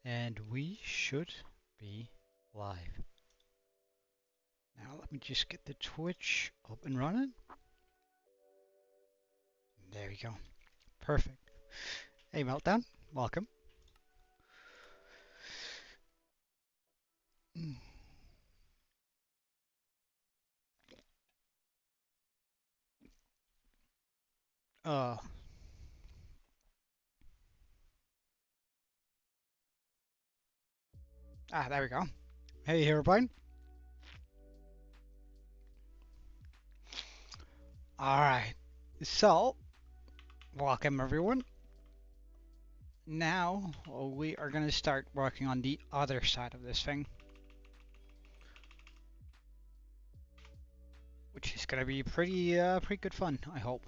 And we should be live. Now let me just get the Twitch up and running. There we go. Perfect. Hey Meltdown, welcome. Uh, there we go. Hey everybody. Alright, so welcome everyone. Now we are going to start working on the other side of this thing, which is going to be pretty good fun, I hope.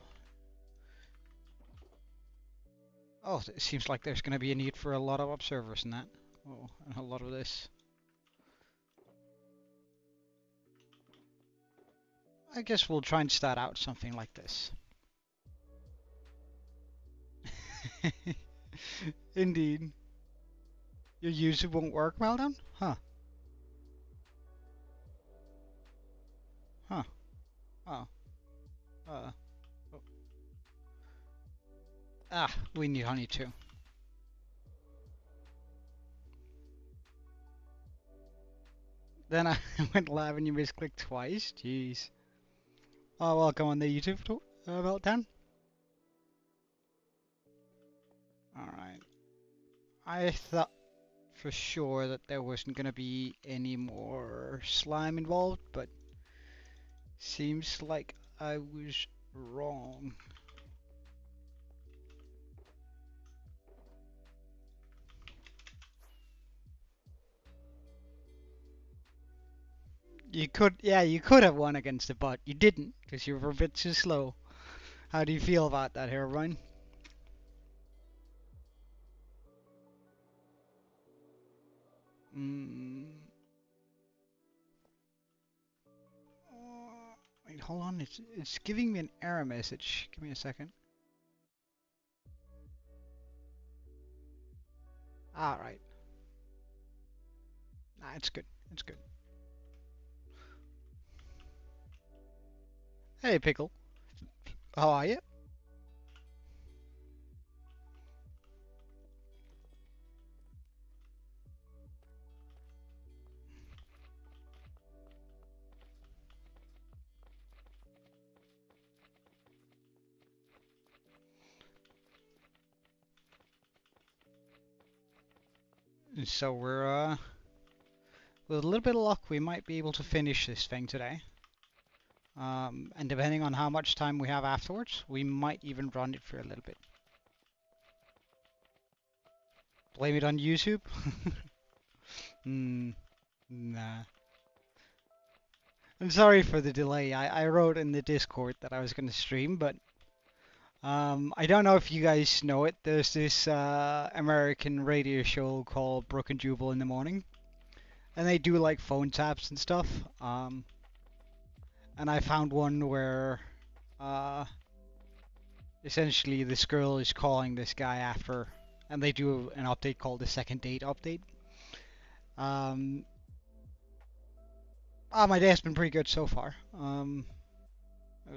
Oh, it seems like there's going to be a need for a lot of observers in that. Oh, and a lot of this. I guess we'll try and start out something like this. Indeed. Your user won't work, Meltdown? Huh. Huh. Oh. Oh. We need honey too. Then I went live and you misclicked twice? Jeez. Oh, welcome on the YouTube Meltdown. Alright. I thought for sure that there wasn't gonna be any more slime involved, but seems like I was wrong. You could have won against it, but you didn't, because you were a bit too slow. How do you feel about that, Herobrine? Wait, hold on. It's giving me an error message. Give me a second. Alright. Nah, it's good. It's good. Hey, Pickle. How are you? So we're, with a little bit of luck, we might be able to finish this thing today. And depending on how much time we have afterwards, we might even run it for a little bit. Blame it on YouTube? Nah. I'm sorry for the delay. I wrote in the Discord that I was going to stream, but I don't know if you guys know it. There's this American radio show called Brook and Jubal in the morning, and they do like phone taps and stuff. And I found one where essentially this girl is calling this guy after, and they do an update called the second date update. My day's been pretty good so far.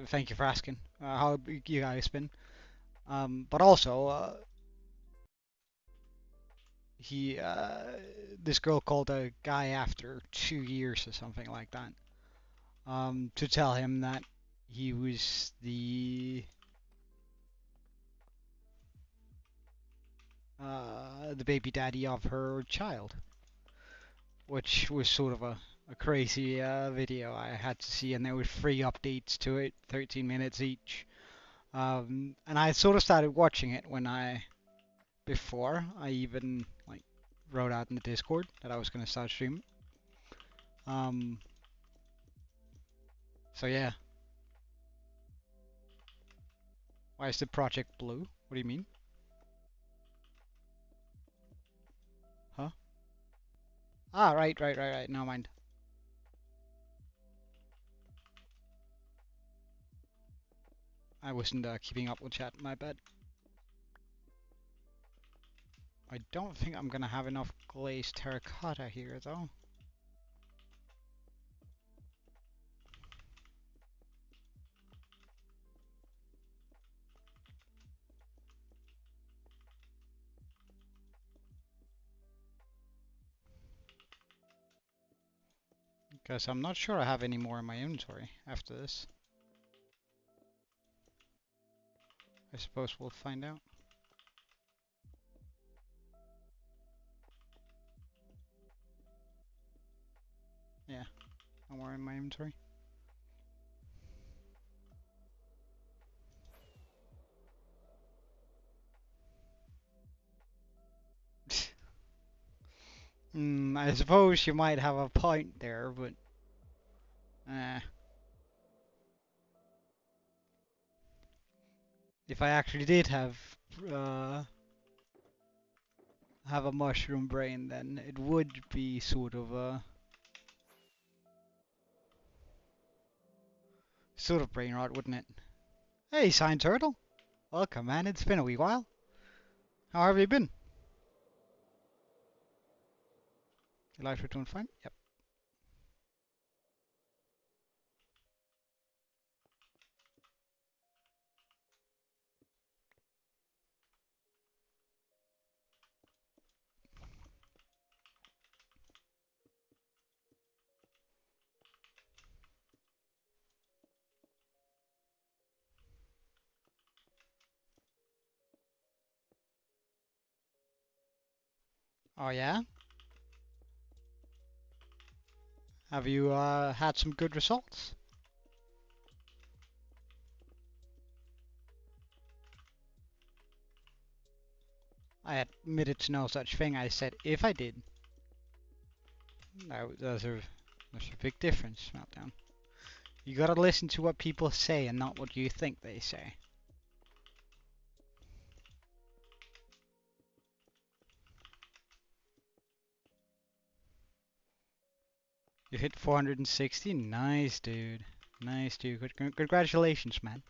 Thank you for asking. How have you guys been? But also, this girl called a guy after 2 years or something like that, to tell him that he was the baby daddy of her child, which was sort of a crazy video I had to see, and there were 3 updates to it, 13 minutes each. And I sort of started watching it before I even like wrote out in the Discord that I was gonna start streaming. So yeah. Why is the project blue? What do you mean? Huh? Right. Never mind. I wasn't keeping up with chat. My bad. I don't think I'm gonna have enough glazed terracotta here though. Because I'm not sure I have any more in my inventory after this. I suppose we'll find out. Yeah, no more in my inventory. I suppose you might have a point there, but if I actually did uh, have a mushroom brain, then it would be sort of brain rot, wouldn't it? Hey, Sign Turtle, welcome, man. It's been a wee while. How have you been? Your life doing fine? Yep. Oh yeah? Have you had some good results? I admitted to no such thing. I said if I did. No, there's a big difference, Meltdown. You gotta listen to what people say and not what you think they say. You hit 460? Nice, dude. Nice, dude. Congratulations, man.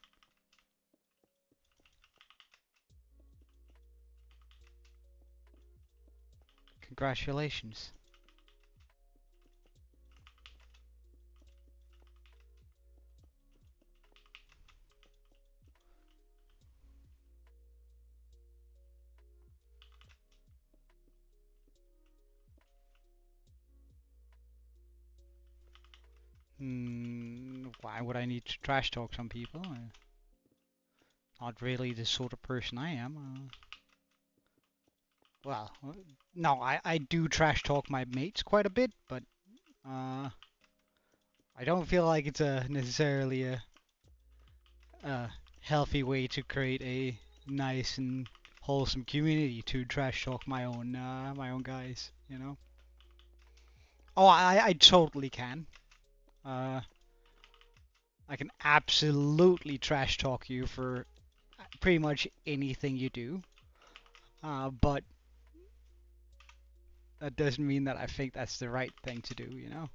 Congratulations. Why would I need to trash talk some people? Not really the sort of person I am. Well, no, I do trash talk my mates quite a bit, but I don't feel like it's necessarily a healthy way to create a nice and wholesome community to trash talk my own guys, you know? Oh, I totally can. Uh, I can absolutely trash talk you for pretty much anything you do. But that doesn't mean that I think that's the right thing to do, you know?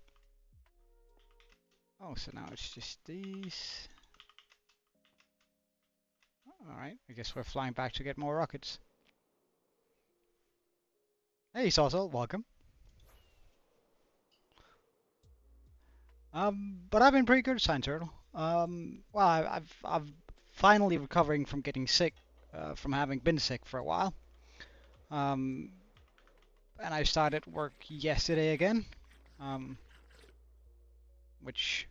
Oh, so now it's just these. Alright, I guess we're flying back to get more rockets. Hey, Sawsall, welcome. But I've been pretty good, Sign Turtle. Well, I've finally recovering from getting sick, from having been sick for a while. And I started work yesterday again, which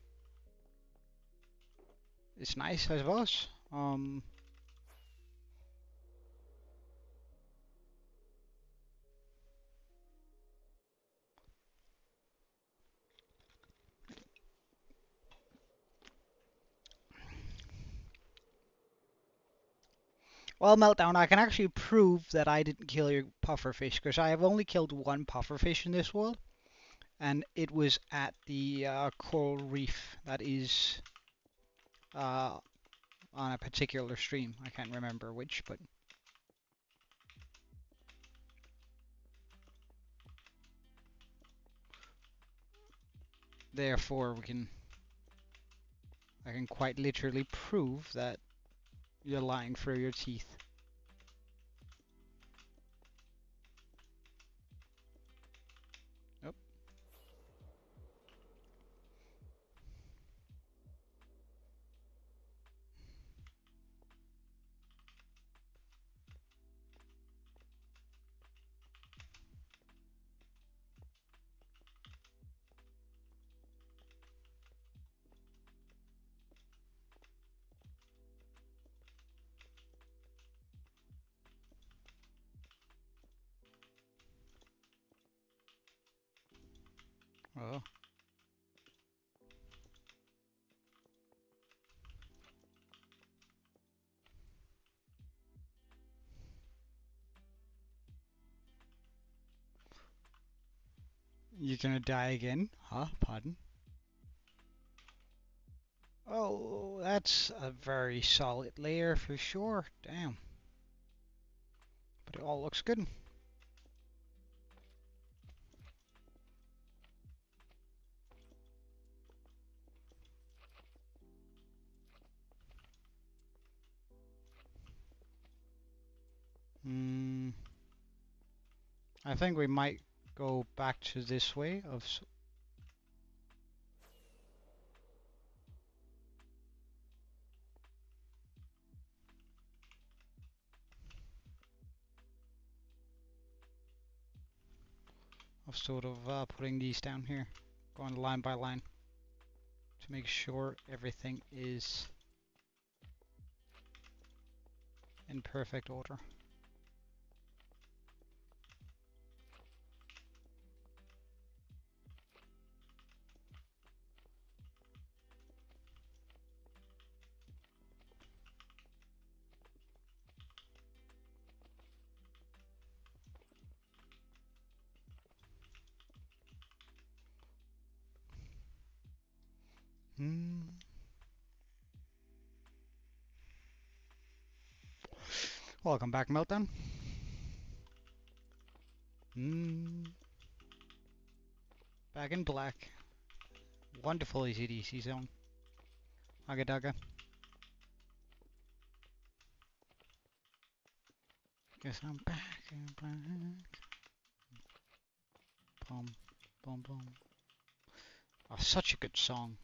is nice, I suppose. Well, Meltdown, I can actually prove that I didn't kill your pufferfish, because I have only killed one pufferfish in this world, and it was at the coral reef that is on a particular stream. I can't remember which, but therefore I can quite literally prove that you're lying through your teeth. Oh. You're gonna die again? Huh? Pardon? Oh, that's a very solid layer for sure. Damn. But it all looks good. Hmm. I think we might go back to this way of sort of putting these down here, going line by line to make sure everything is in perfect order. Hmm. Welcome back, Meltdown. Hmm. Back in black. Wonderful AC/DC zone. Aga daga. Guess I'm back in black. Boom, boom, boom. Oh, such a good song.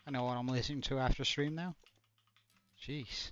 I know what I'm listening to after stream now. Jeez.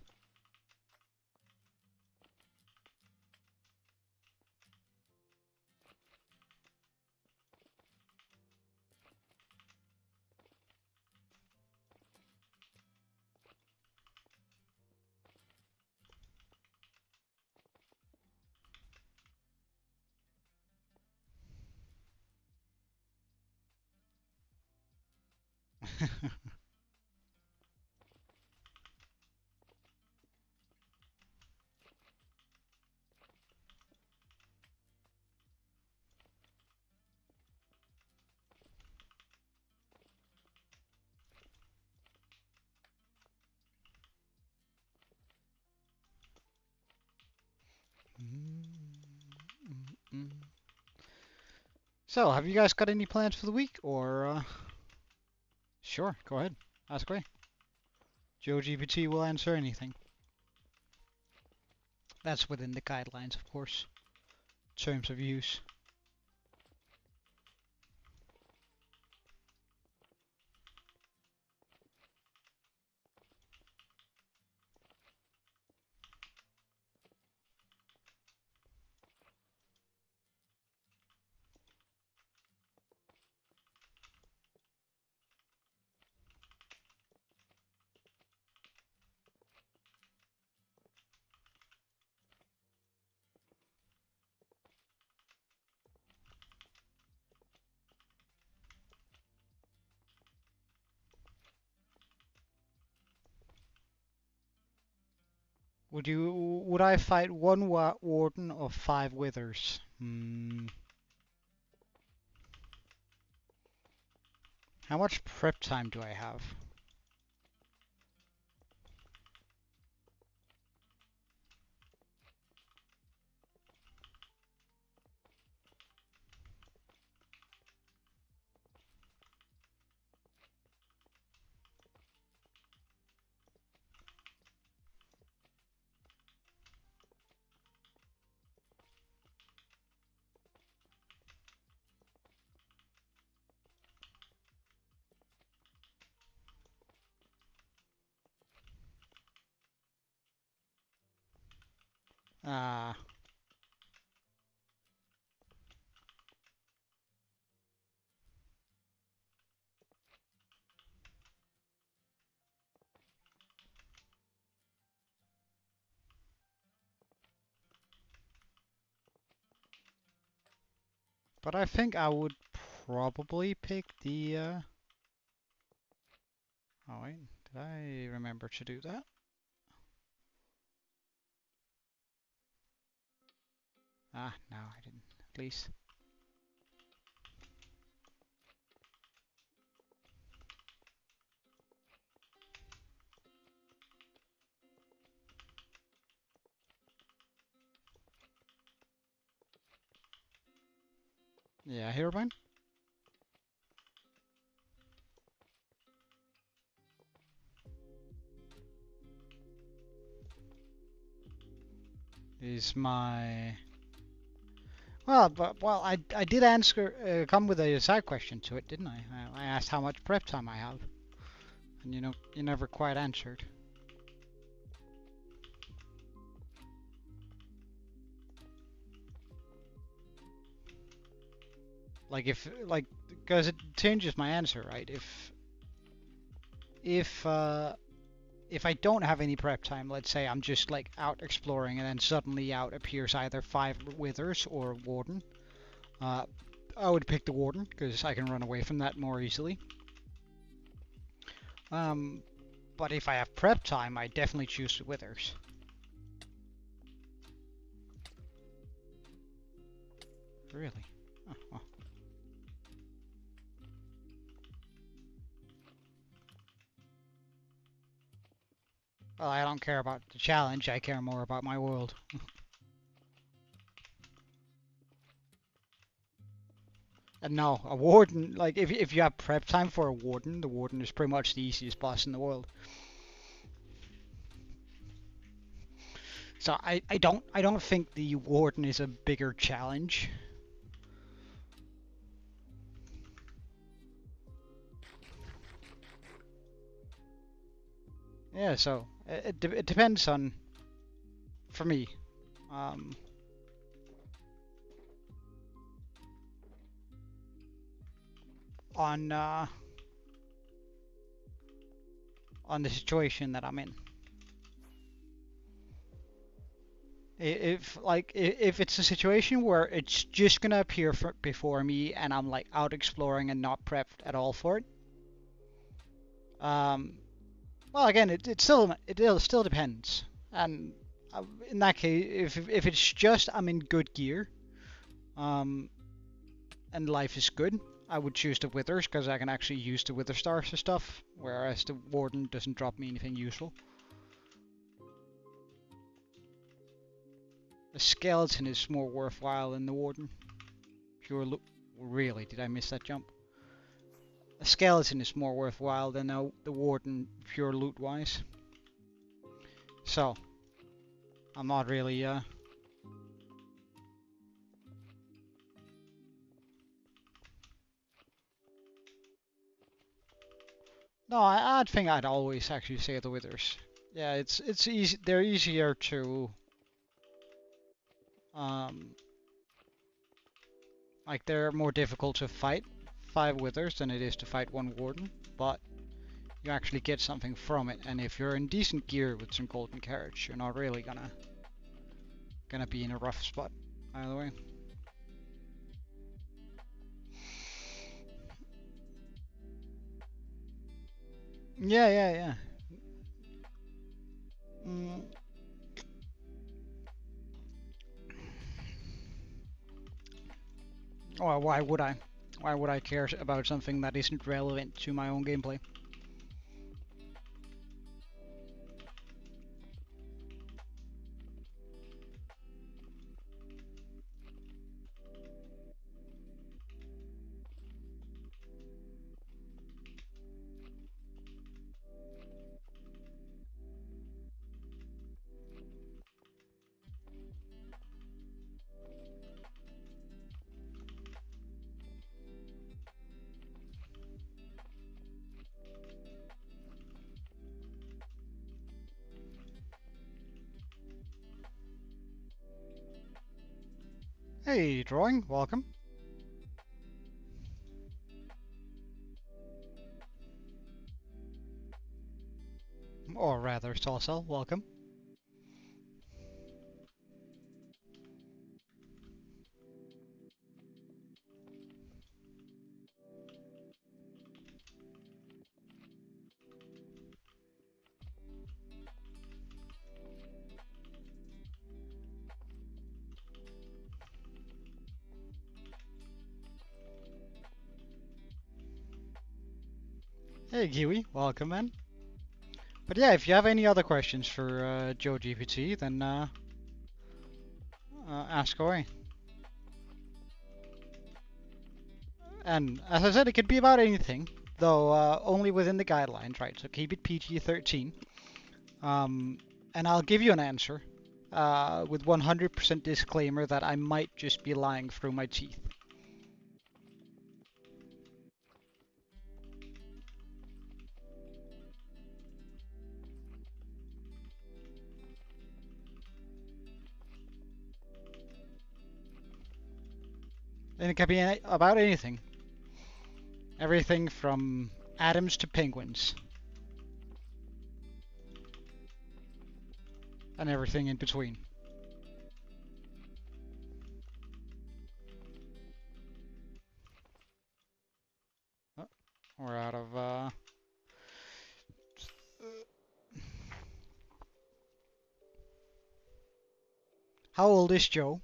So, have you guys got any plans for the week, or sure, go ahead, ask away. GeoGPT will answer anything. That's within the guidelines, of course. Terms of use. Would I fight one warden or 5 withers? How much prep time do I have? Ah, but I think I would probably pick the... Oh wait, did I remember to do that? Ah, no, I didn't. At least. Yeah, Herobrine? Is my... Well, I did answer, come with a side question to it, didn't I? I asked how much prep time I have. And you know, you never quite answered. Because it changes my answer, right? If, if I don't have any prep time, let's say I'm just like out exploring and then suddenly out appears either 5 Withers or Warden, I would pick the Warden because I can run away from that more easily. But if I have prep time, I definitely choose the Withers. Really? Oh, well. Well, I don't care about the challenge, I care more about my world. And no, a Warden, like, if you have prep time for a Warden, the Warden is pretty much the easiest boss in the world. So I don't think the Warden is a bigger challenge. Yeah, so it depends on, for me, um, on the situation that I'm in. If it's a situation where it's just gonna appear before me and I'm like out exploring and not prepped at all for it, well, again, it still depends. And in that case, if it's just I'm in good gear, and life is good, I would choose the Withers because I can actually use the Wither Stars for stuff, whereas the Warden doesn't drop me anything useful. The Skeleton is more worthwhile than the Warden. Pure loot. Really, did I miss that jump? The Skeleton is more worthwhile than the Warden, pure loot-wise. So, I'm not really, No, I'd think I'd always actually say the Withers. Yeah, it's easy. They're easier to, like they're more difficult to fight 5 Withers than it is to fight 1 Warden, but you actually get something from it. And if you're in decent gear with some golden carriage, you're not really gonna be in a rough spot either way. Yeah. Mm. Well, why would I? Why would I care about something that isn't relevant to my own gameplay? Hey, Drawing, welcome. Or rather, Salsal, welcome. Hey Kiwi, welcome man. But yeah, if you have any other questions for Joe GPT, then ask away. And as I said, it could be about anything, though only within the guidelines, right? So keep it PG-13. And I'll give you an answer with 100% disclaimer that I might just be lying through my teeth. And it can be about anything. Everything from atoms to penguins. And everything in between. Oh, we're out of... How old is Joe?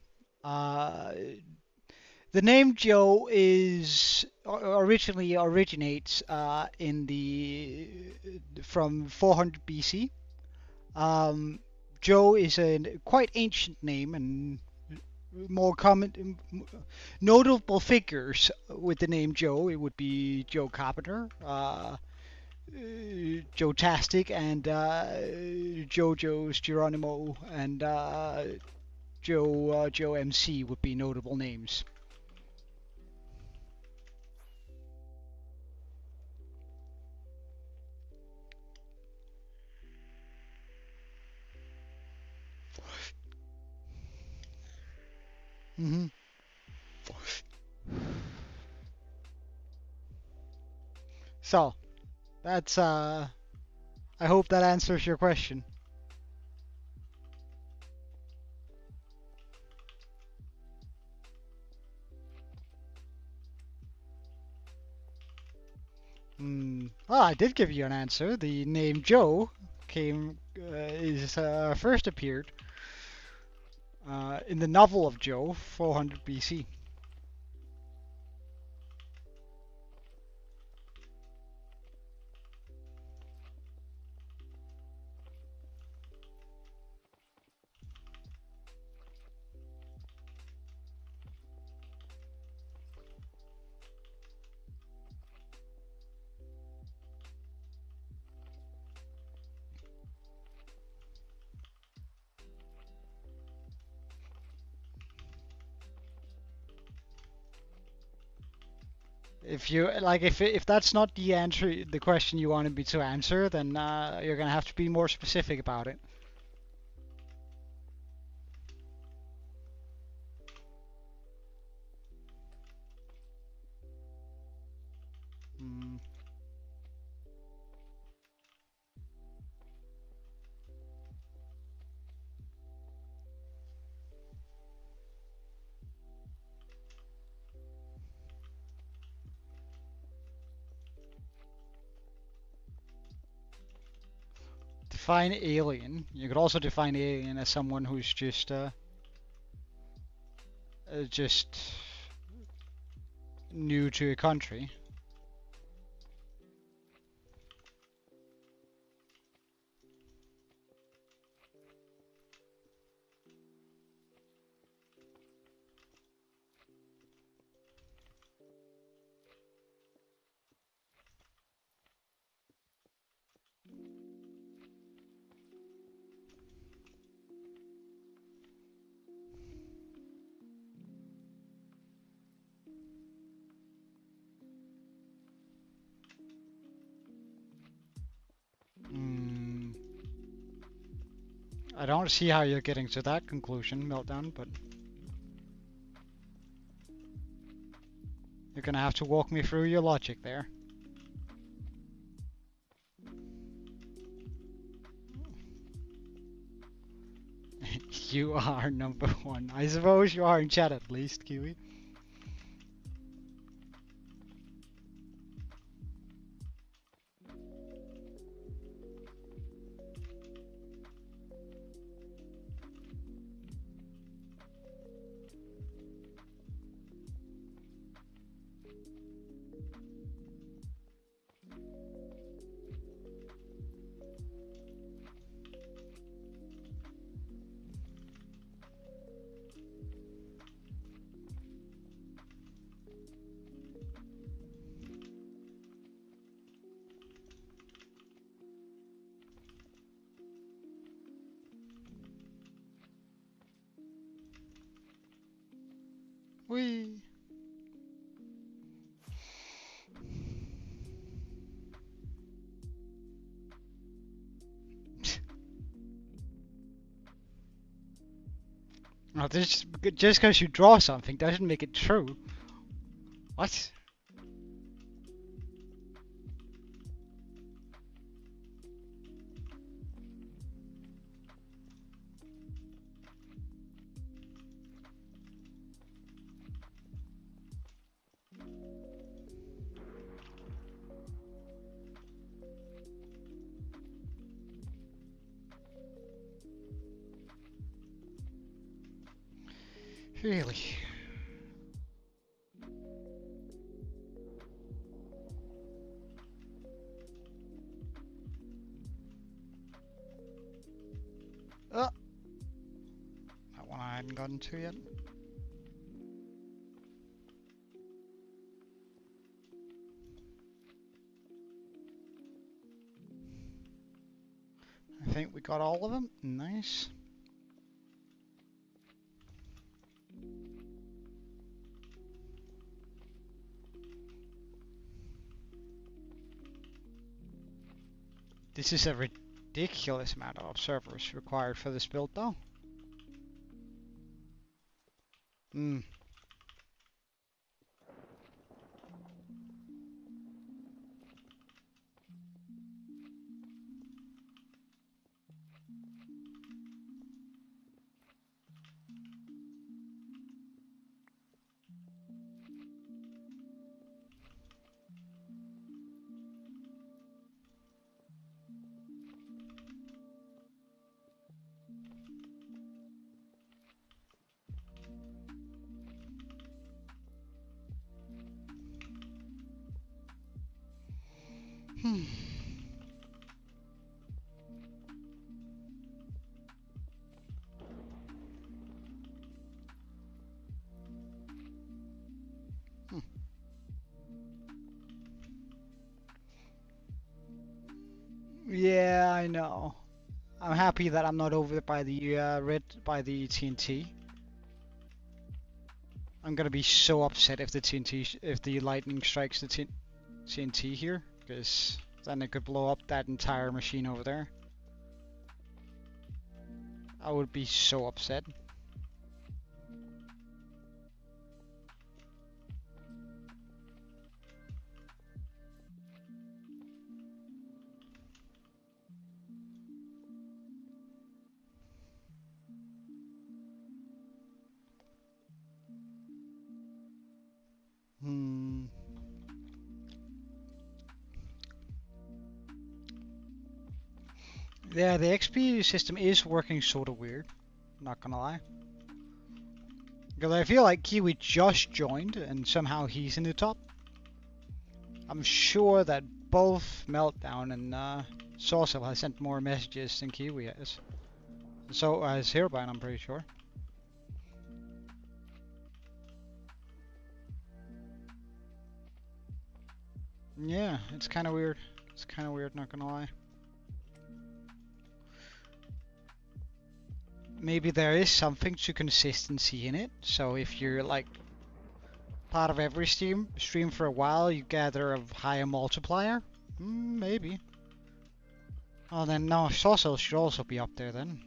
The name Joe is originally originates in the from 400 BC. Joe is a quite ancient name, and more common, notable figures with the name Joe. It would be Joe Carpenter, Joe Tastic, and JoJo's Geronimo, and Joe MC would be notable names. Mm-hmm. So, that's I hope that answers your question. Well, I did give you an answer. The name Joe first appeared in the novel of Joe, 400 BC. If that's not the answer, the question you wanted me to answer, then you're gonna have to be more specific about it. Mm, define alien. You could also define alien as someone who's just new to a country. Mm, I don't see how you're getting to that conclusion, Meltdown, but you're gonna have to walk me through your logic there. You are number one. I suppose you are in chat at least, Kiwi. No, this just because you draw something doesn't make it true. What? Really? Oh! That one I hadn't gotten to yet. I think we got all of them. Nice. This is a ridiculous amount of observers required for this build, though. Hmm. Hmm. Yeah, I know. I'm happy that I'm not over by the TNT. I'm gonna be so upset if if the lightning strikes the TNT here, because then it could blow up that entire machine over there. I would be so upset. Hmm. Yeah, the XP system is working sort of weird, not gonna lie. Because I feel like Kiwi just joined and somehow he's in the top. I'm sure that both Meltdown and Saucil has sent more messages than Kiwi has. So has Herbind, I'm pretty sure. Yeah, it's kind of weird. It's kind of weird, not gonna lie. Maybe there is something to consistency in it. So if you're like part of every stream for a while, you gather a higher multiplier. Maybe. Oh, then no, Saucil should also be up there then.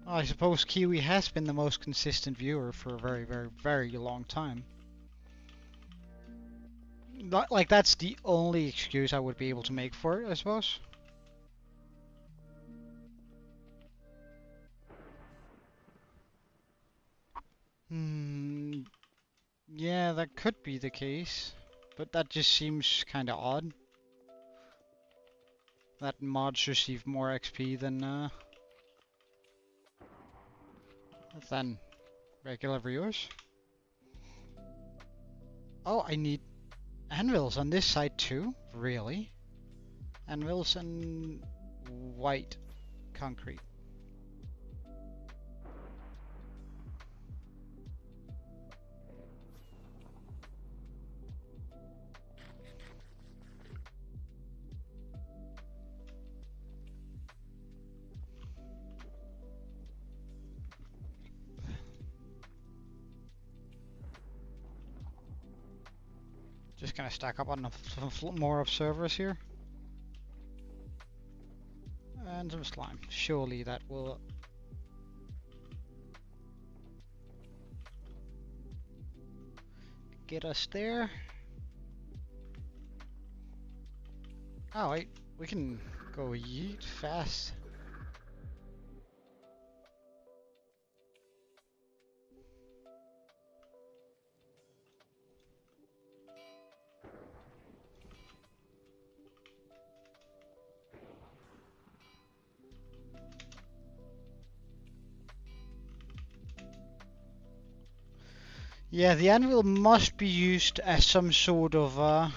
I suppose Kiwi has been the most consistent viewer for a very, very, very long time. Like, that's the only excuse I would be able to make for it, I suppose. Yeah, that could be the case. But that just seems kinda odd. That mods receive more XP than regular viewers. Oh, I need anvils on this side too? Really? Anvils and white concrete. Just gonna stack up on some more observers here. And some slime. Surely that will get us there. Oh wait, we can go yeet fast. Yeah, the anvil must be used as some sort of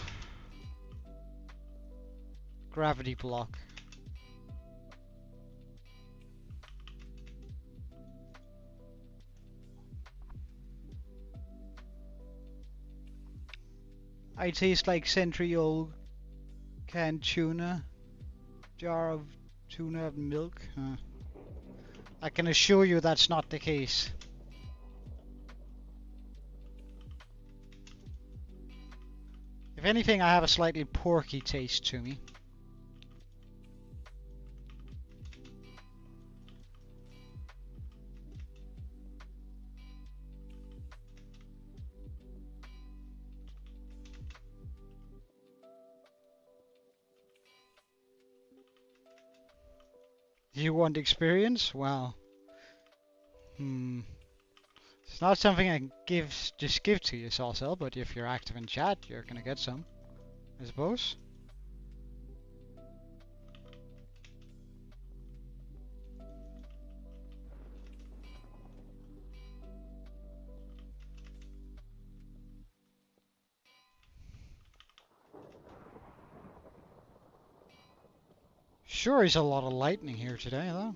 gravity block. I taste like century-old canned tuna, jar of tuna and milk. I can assure you that's not the case. If anything, I have a slightly porky taste to me. You want experience? Well, it's not something I can just give to you, Salsel, but if you're active in chat, you're gonna get some, I suppose. Sure is a lot of lightning here today, though.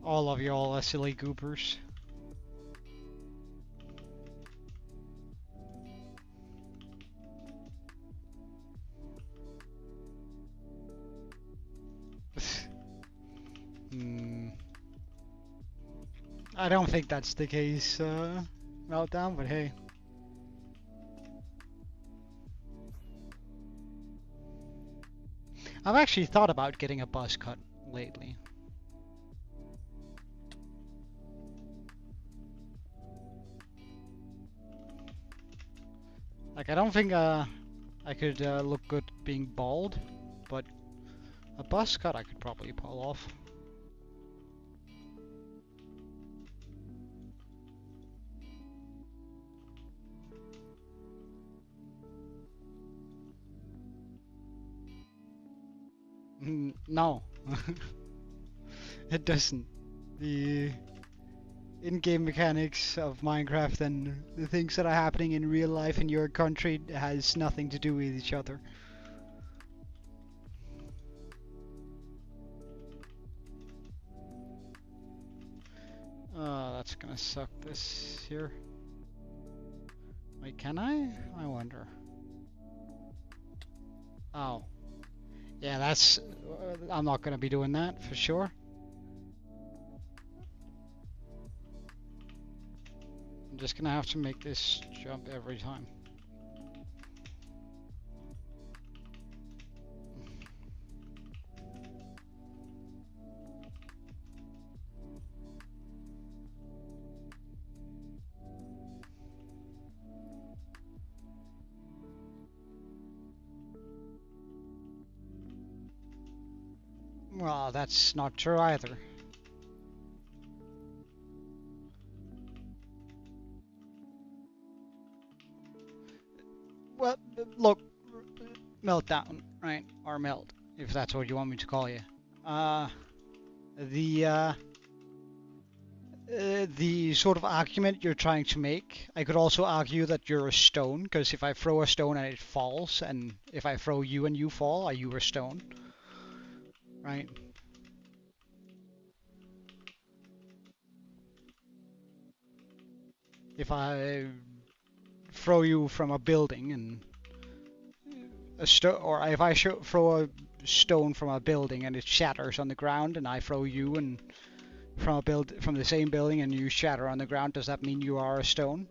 All of y'all are silly goopers. I don't think that's the case, Meltdown, but hey. I've actually thought about getting a buzz cut lately. Like, I don't think I could look good being bald, but a buzz cut I could probably pull off. No, it doesn't. The in-game mechanics of Minecraft and the things that are happening in real life in your country has nothing to do with each other. That's gonna suck this here. Wait, can I? I wonder. Oh. Yeah, that's... I'm not gonna be doing that, for sure. I'm just gonna have to make this jump every time. Well, that's not true either. Well, look, Meltdown, right? Or Melt, if that's what you want me to call you. The sort of argument you're trying to make, I could also argue that you're a stone, because if I throw a stone and it falls, and if I throw you and you fall, are you a stone? Right? If I throw you from a building and or if I throw a stone from a building and it shatters on the ground, and I throw you and from the same building and you shatter on the ground, does that mean you are a stone?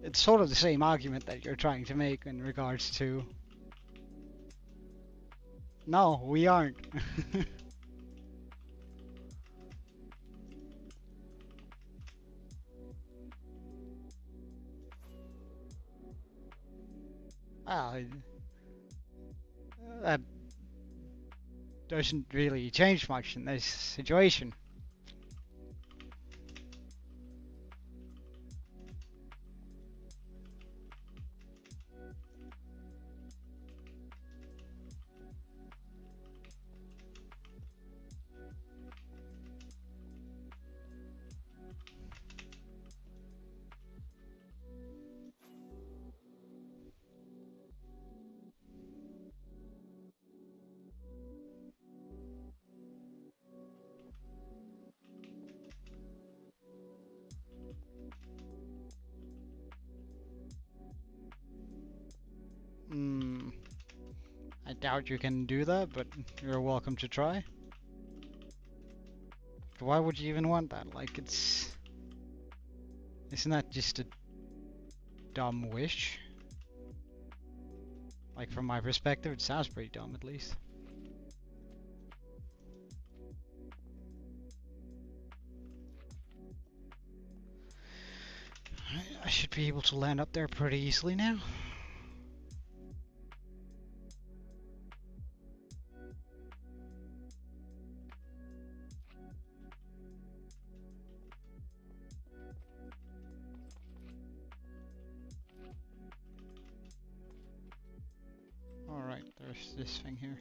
It's sort of the same argument that you're trying to make in regards to... No, we aren't. Ah, that doesn't really change much in this situation. I doubt you can do that, but you're welcome to try. Why would you even want that? Like, isn't that just a dumb wish? Like, from my perspective, it sounds pretty dumb, at least. I should be able to land up there pretty easily now. Alright, there's this thing here.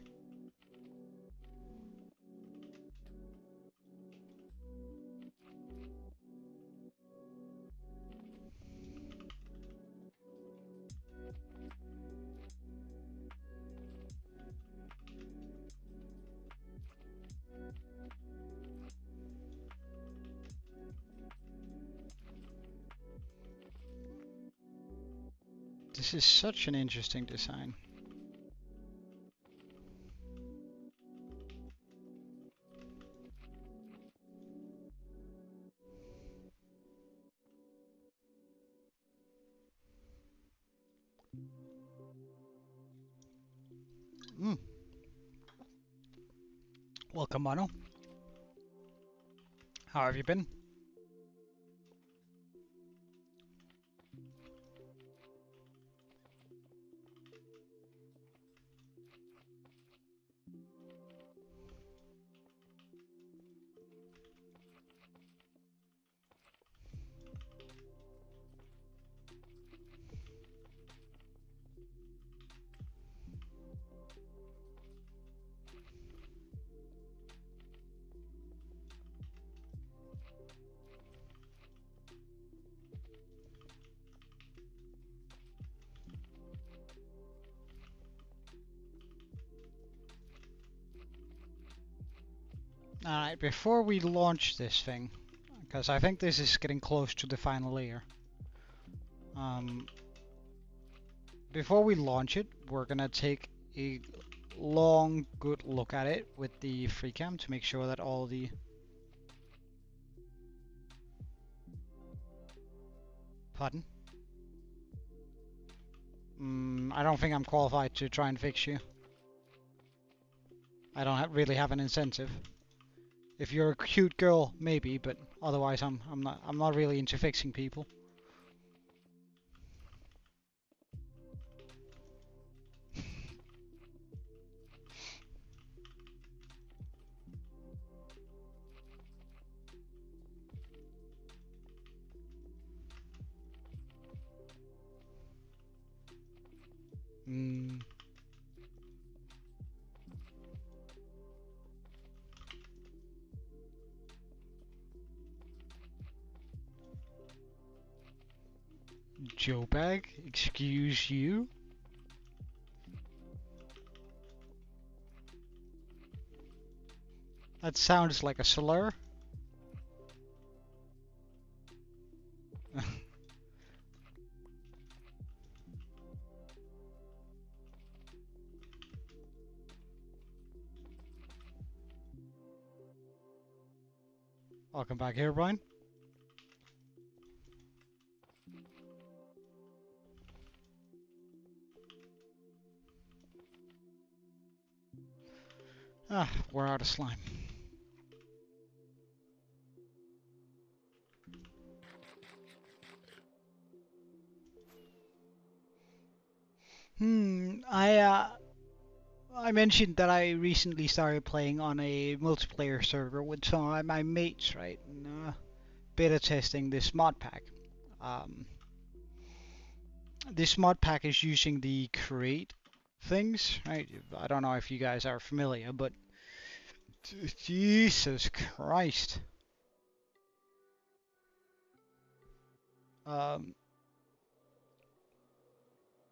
This is such an interesting design. Welcome, Mono. How have you been? Alright, before we launch this thing, because I think this is getting close to the final layer. Before we launch it, we're gonna take a long, good look at it with the free cam to make sure that all the... Pardon? I don't think I'm qualified to try and fix you. I don't really have an incentive. If you're a cute girl, maybe, but otherwise I'm not really into fixing people. Joe bag? Excuse you? That sounds like a slur. Welcome back here, Brian. Ah, we're out of slime. I mentioned that I recently started playing on a multiplayer server with some of my mates, right? And, beta testing this mod pack. Um, this mod pack is using the create things, right? I don't know if you guys are familiar, but Jesus Christ.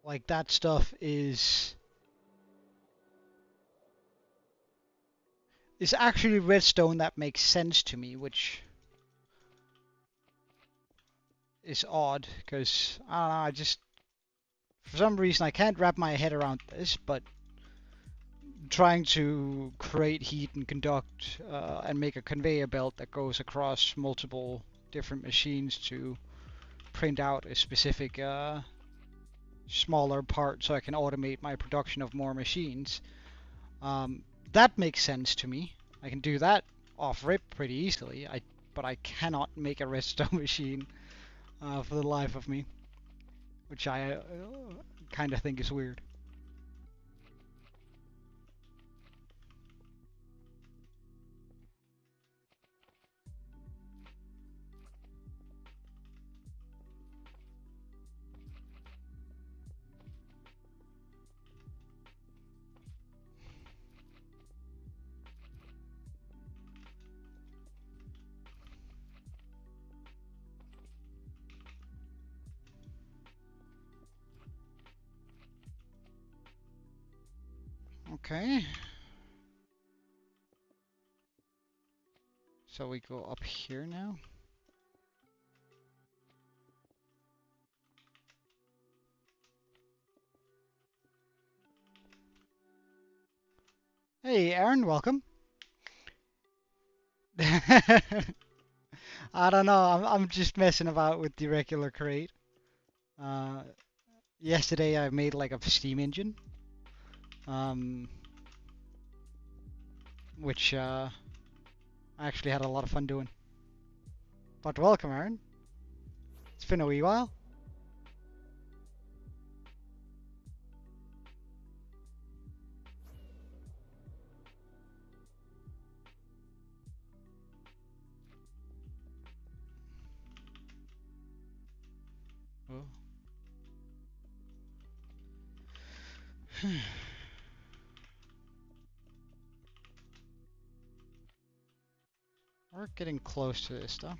Like that stuff is actually redstone that makes sense to me, which is odd because I don't know, I just for some reason I can't wrap my head around this, but trying to create heat and conduct and make a conveyor belt that goes across multiple different machines to print out a specific smaller part so I can automate my production of more machines. That makes sense to me. I can do that off rip pretty easily. But I cannot make a redstone machine for the life of me, which I kind of think is weird. Okay. So we go up here now. Hey, Aaron, welcome. I don't know. I'm just messing about with the regular crate. Yesterday I made like a steam engine, which I actually had a lot of fun doing. But welcome, Aaron. It's been a wee while. Oh. We're getting close to this though.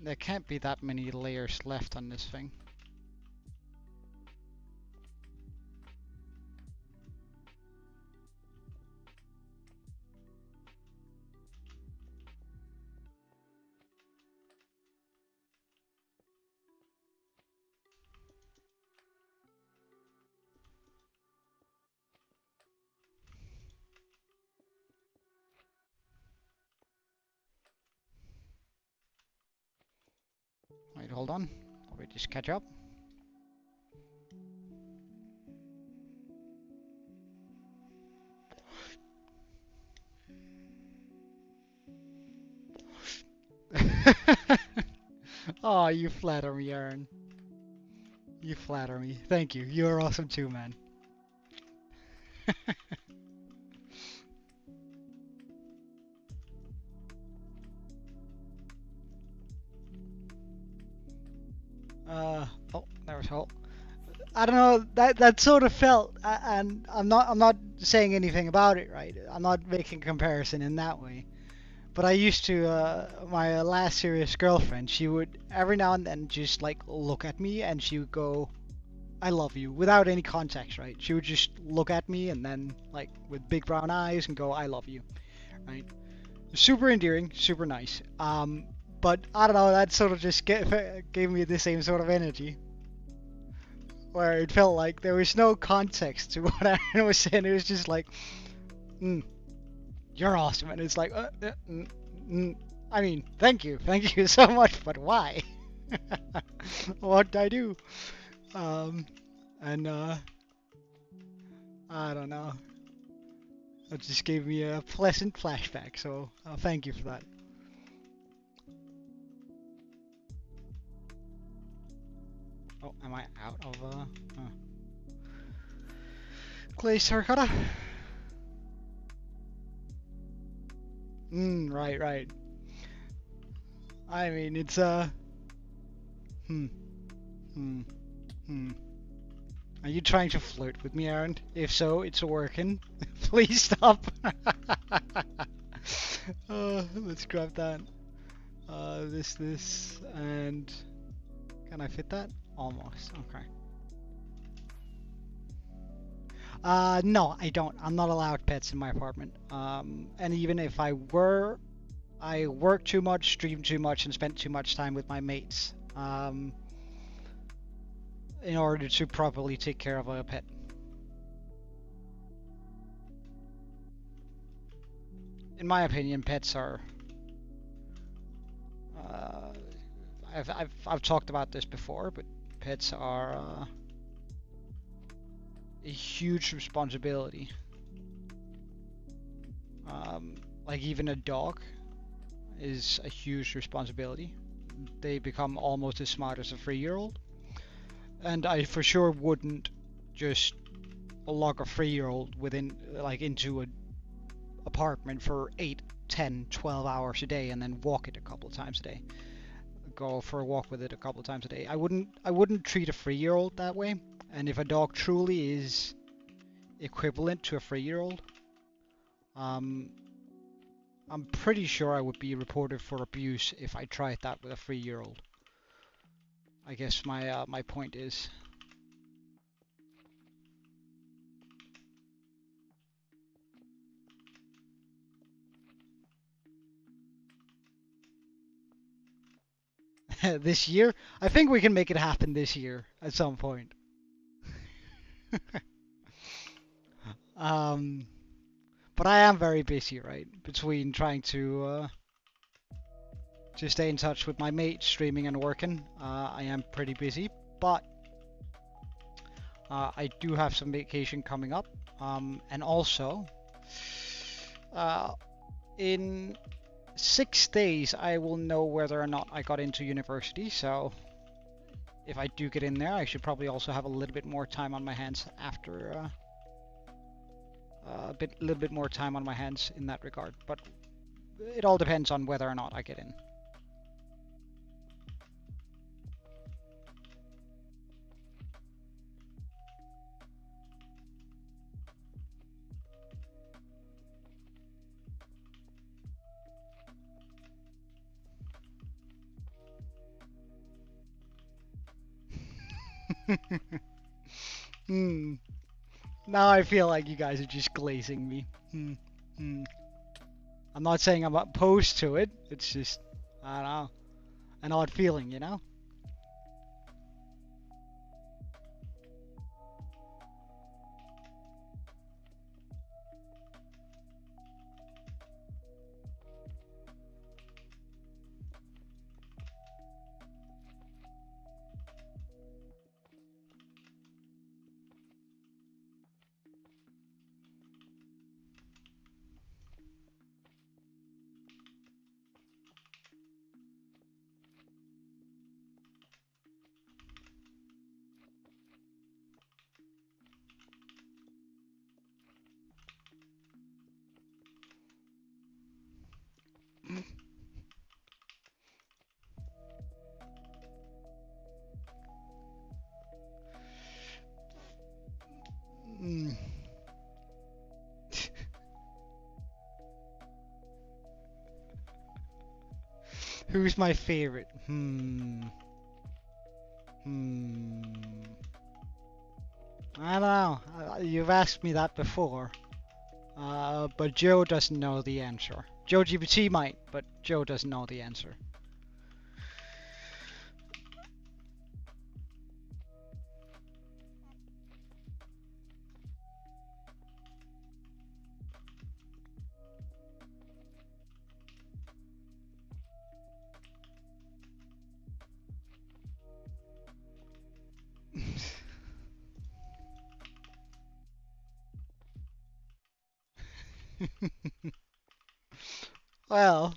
There can't be that many layers left on this thing. Wait, hold on. Let me just catch up. Oh, you flatter me, Aaron. You flatter me. Thank you. You're awesome too, man. Oh, there was hope. I don't know. That sort of felt, and I'm not saying anything about it, right? I'm not making a comparison in that way. But I used to, my last serious girlfriend, she would every now and then just like look at me and she would go, I love you, without any context, right? She would just look at me and then, like, with big brown eyes and go, I love you, right? Super endearing, super nice. But I don't know, that sort of just gave me the same sort of energy. Where it felt like there was no context to what I was saying. It was just like, you're awesome. And it's like, I mean, thank you so much, but why? What did I do? And I don't know. It just gave me a pleasant flashback, so thank you for that. Oh, am I out of glaze terracotta? Right. I mean, it's hmm, hmm, hmm. Are you trying to flirt with me, Aaron? If so, it's working. Please stop. Let's grab that. This, and can I fit that? Almost. Okay. No, I don't. I'm not allowed pets in my apartment. And even if I were, I work too much, stream too much, and spend too much time with my mates. In order to properly take care of a pet. In my opinion, pets are. I've talked about this before, but pets are a huge responsibility. Like even a dog is a huge responsibility. They become almost as smart as a 3-year-old. And I for sure wouldn't just lock a 3-year-old within like into an apartment for 8, 10, 12 hours a day and then walk it a couple of times a day. Go for a walk with it a couple of times a day. I wouldn't treat a 3-year-old that way. And if a dog truly is equivalent to a 3-year-old, I'm pretty sure I would be reported for abuse if I tried that with a 3-year-old. I guess my point is. This year, I think we can make it happen this year at some point. But I am very busy, right? Between trying to stay in touch with my mates, streaming and working, I am pretty busy. But I do have some vacation coming up, and also in 6 days I will know whether or not I got into university. So if I do get in there, I should probably also have a little bit more time on my hands after. Little bit more time on my hands in that regard, but it all depends on whether or not I get in. Now I feel like you guys are just glazing me. I'm not saying I'm opposed to it. It's just, I don't know, an odd feeling, you know? Who's my favorite? I don't know. You've asked me that before. But Joe doesn't know the answer. Joe GPT might, but Joe doesn't know the answer. Well,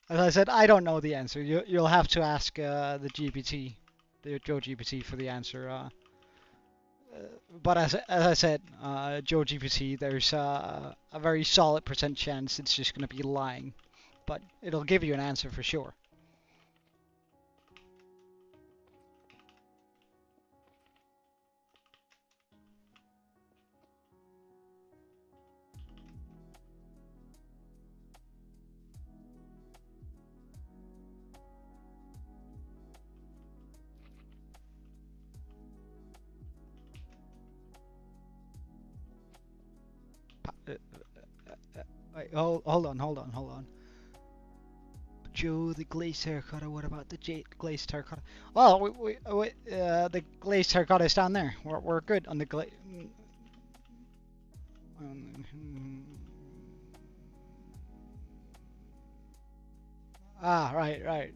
as I said, I don't know the answer. You'll have to ask the GPT, the Joe GPT, for the answer. But as I said, Joe GPT, there's a very solid % chance it's just going to be lying, but it'll give you an answer for sure. Wait, hold on. Joe, the glazed terracotta. What about the glazed terracotta? Well, the glazed terracotta is down there. We're good on the glaze. Ah, right.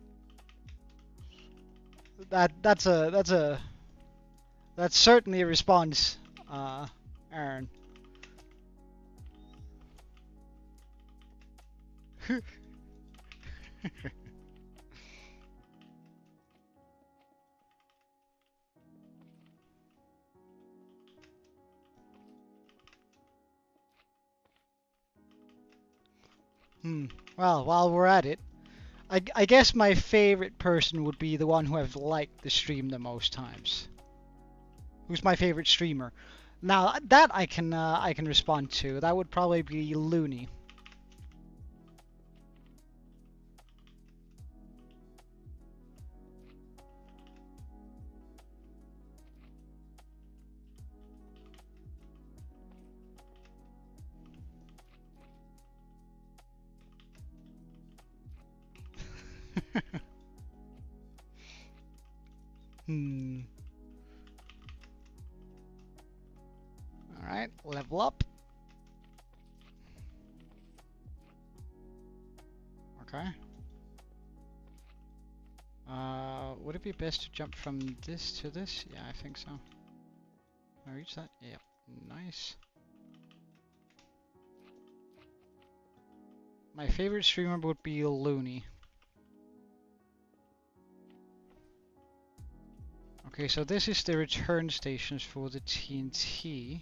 That's certainly a response, Aaron. Well, while we're at it, I guess my favorite person would be the one who I've liked the stream the most times. Who's my favorite streamer? Now that I can respond to. That would probably be Looney. Alright, level up. Okay. Would it be best to jump from this to this? Yeah, I think so. Can I reach that? Yep. Nice. My favorite streamer would be Looney. Okay, so this is the return stations for the TNT.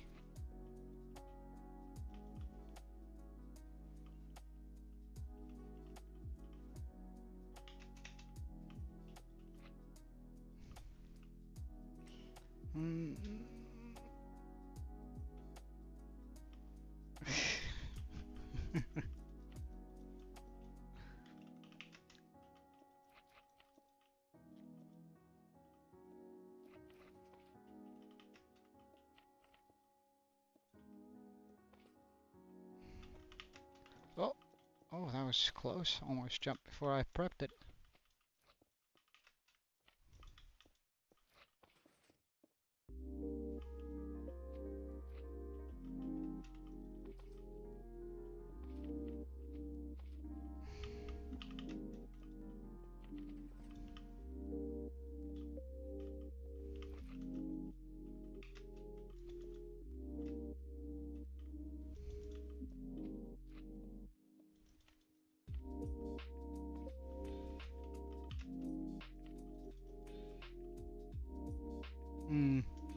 Oh, that was close. Almost jumped before I prepped it.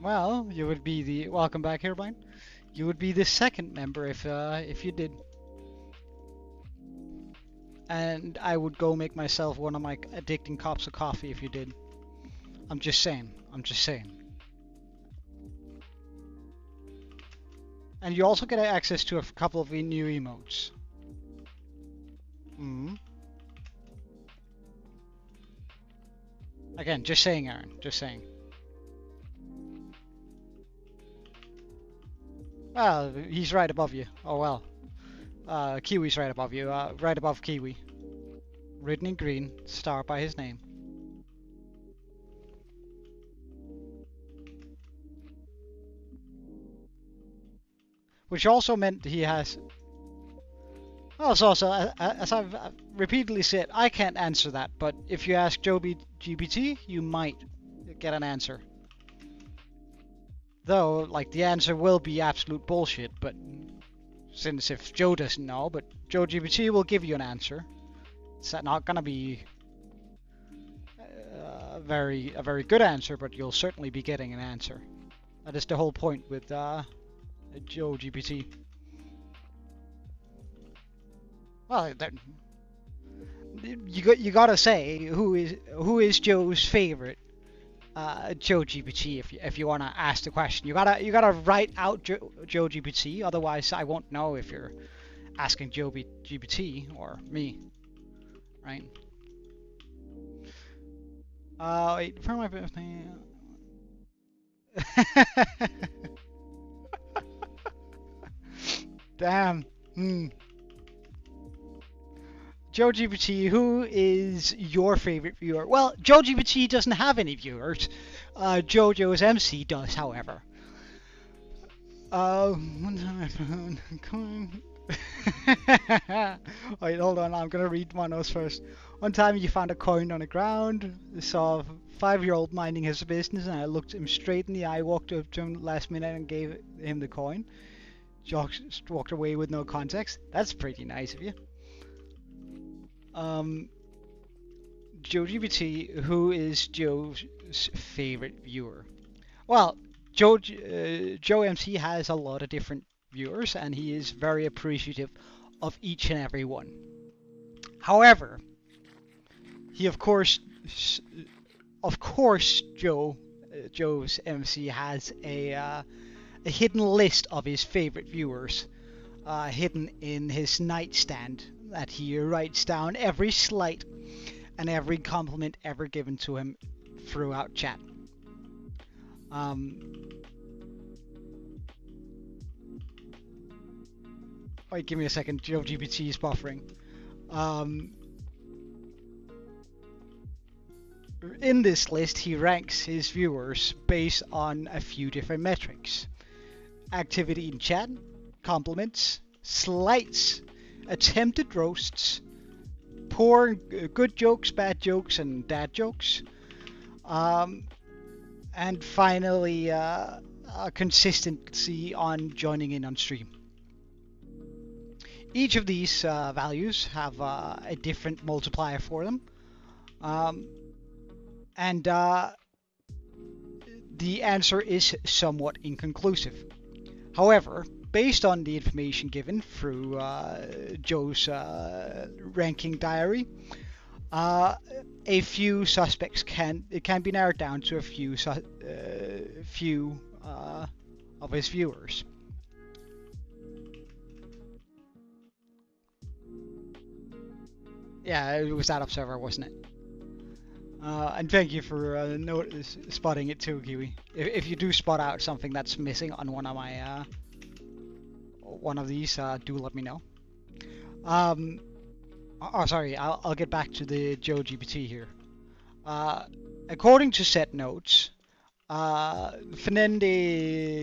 Well, you would be the welcome back, Herbind. You would be the second member if you did. And I would go make myself one of my addicting cups of coffee if you did. I'm just saying. And you also get access to a couple of new emotes. Again, just saying, Aaron. Just saying. Well, he's right above you. Oh well. Kiwi's right above you. Right above Kiwi. Written in green, star by his name. Which also meant he has... Well, it's also, as I've repeatedly said, I can't answer that, but if you ask Joby GPT, you might get an answer. Though, like, the answer will be absolute bullshit, but since if Joe doesn't know, but Joe GPT will give you an answer. It's not gonna be a very good answer, but you'll certainly be getting an answer. That is the whole point with Joe GPT. Well, you gotta say who is Joe's favorite Joe GPT if you wanna ask the question. You gotta write out Joe GPT, otherwise I won't know if you're asking Joe GPT or me, right? Wait for my birthday. Damn. Joe GPT, who is your favorite viewer? Well, Joe GPT doesn't have any viewers. JoJo's MC does, however. One time Wait, hold on. I'm gonna read my notes first. One time you found a coin on the ground. Saw a 5-year-old minding his business, and I looked him straight in the eye, walked up to him last minute, and gave him the coin. Just walked away with no context. That's pretty nice of you. Joe GPT, who is Joe's favorite viewer? Well, Joe MC has a lot of different viewers, and he is very appreciative of each and every one. However, he of course Joe's MC has a hidden list of his favorite viewers, hidden in his nightstand, that he writes down every slight and every compliment ever given to him throughout chat. Wait, give me a second. Joe GPT is buffering. In this list, he ranks his viewers based on a few different metrics: activity in chat, compliments, slights, attempted roasts, poor, good jokes, bad jokes, and dad jokes, and finally consistency on joining in on stream. Each of these values have a different multiplier for them, and the answer is somewhat inconclusive. However, based on the information given through Joe's ranking diary, a few suspects can be narrowed down to a few of his viewers. Yeah, it was that observer, wasn't it? And thank you for spotting it too, Kiwi. If you do spot out something that's missing on one of my one of these, do let me know. Oh, sorry, I'll get back to the Joe GPT here. According to set notes, Fernande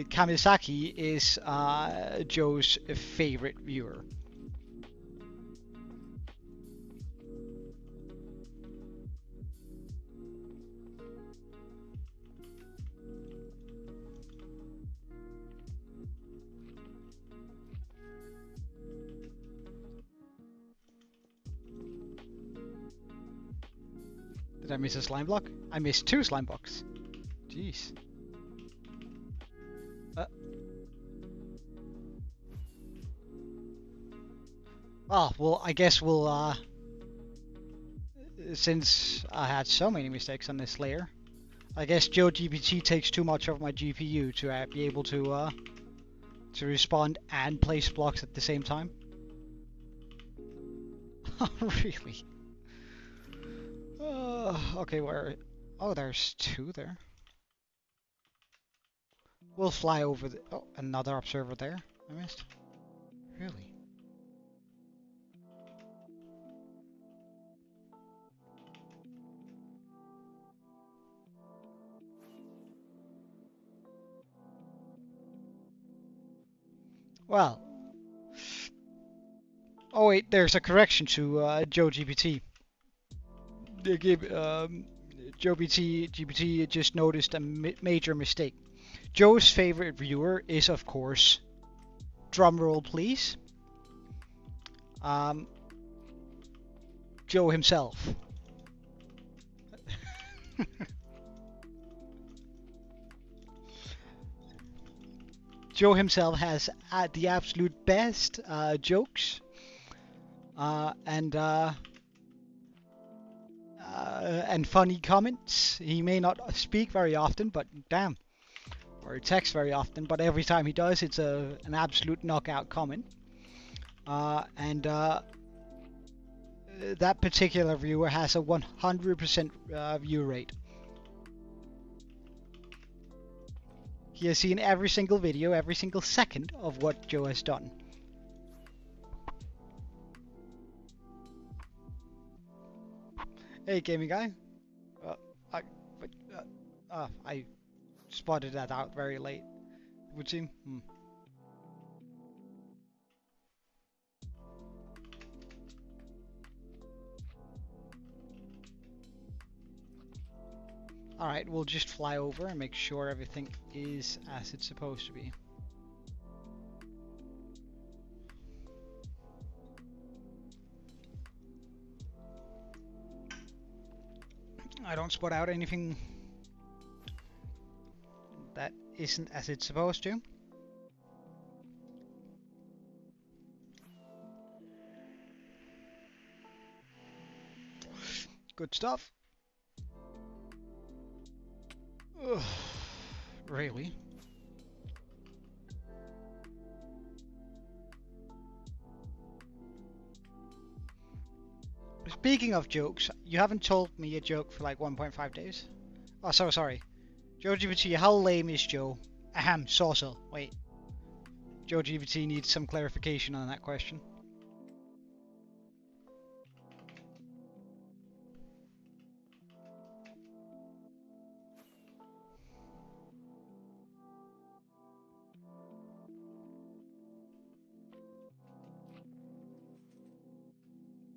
Kamisaki is Joe's favorite viewer. Did I miss a slime block? I missed 2 slime blocks. Jeez. Well, I guess we'll, since I had so many mistakes on this layer, I guess Joe GPT takes too much of my GPU to be able to respond and place blocks at the same time. Oh, really? Okay, where Oh, there's two there. We'll fly over the... Oh, another observer there. I missed. Really? Well. Oh wait, there's a correction to Joe GPT. They gave, Joe GPT just noticed a major mistake. Joe's favorite viewer is, of course, drumroll please, Joe himself. Joe himself has the absolute best jokes and funny comments. He may not speak very often, but damn, or text very often, but every time he does, it's an absolute knockout comment. And that particular viewer has a 100% view rate. He has seen every single video, every single second of what Joe has done. Hey, gaming guy. I spotted that out very late. It would seem. Alright, we'll just fly over and make sure everything is as it's supposed to be. I don't spot out anything that isn't as it's supposed to. Good stuff. Ugh, really? Speaking of jokes, you haven't told me a joke for like 1.5 days. Oh, sorry. Joe GPT, how lame is Joe? Ahem, saucer. Wait. Joe GPT needs some clarification on that question.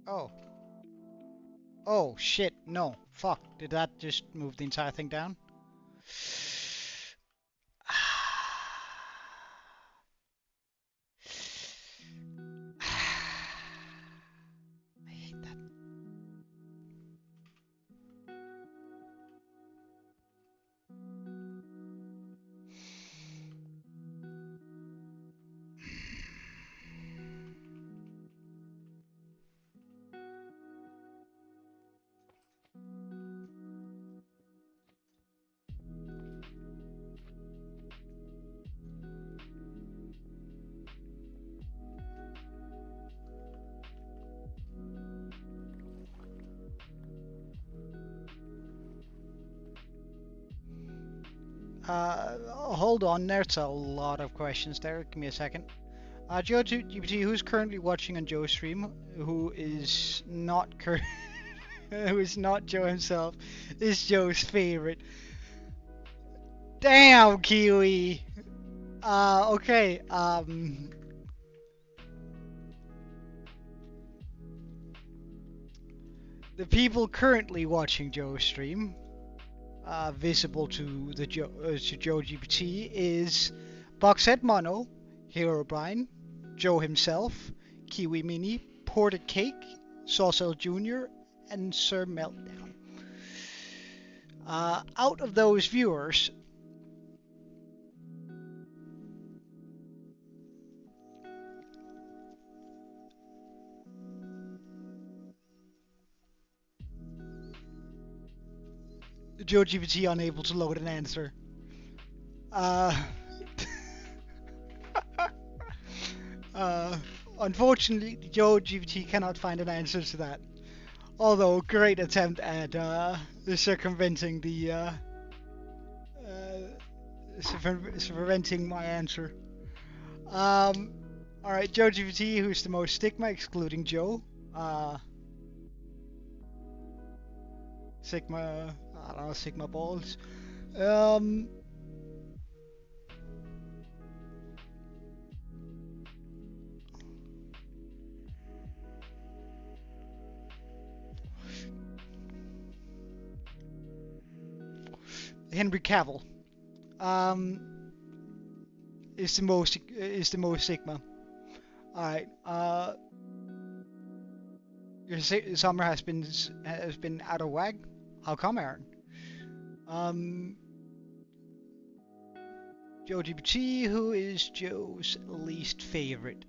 Oh. Oh, shit, no. Fuck, did that just move the entire thing down? I hate that. Hold on, there's a lot of questions there. Give me a second. Joe GPT, who's currently watching on Joe's stream, who is not who is not Joe himself, is Joe's favorite. Damn, Kiwi. Okay. The people currently watching Joe's stream, visible to the Joe GPT, is Boxhead Mono, Hero Brian, Joe himself, Kiwi Mini, Ported Cake, Saucel Jr., and Sir Meltdown. Out of those viewers, Joe GPT unable to load an answer. Unfortunately, Joe GPT cannot find an answer to that. Although, great attempt at circumventing the circumventing my answer. Alright, Joe GPT, who's the most stigma, excluding Joe. Sigma, I don't know, Sigma balls. Henry Cavill. Is the most Sigma. Alright, your summer has been out of whack. How come, Aaron? Joe GPT, who is Joe's least favorite?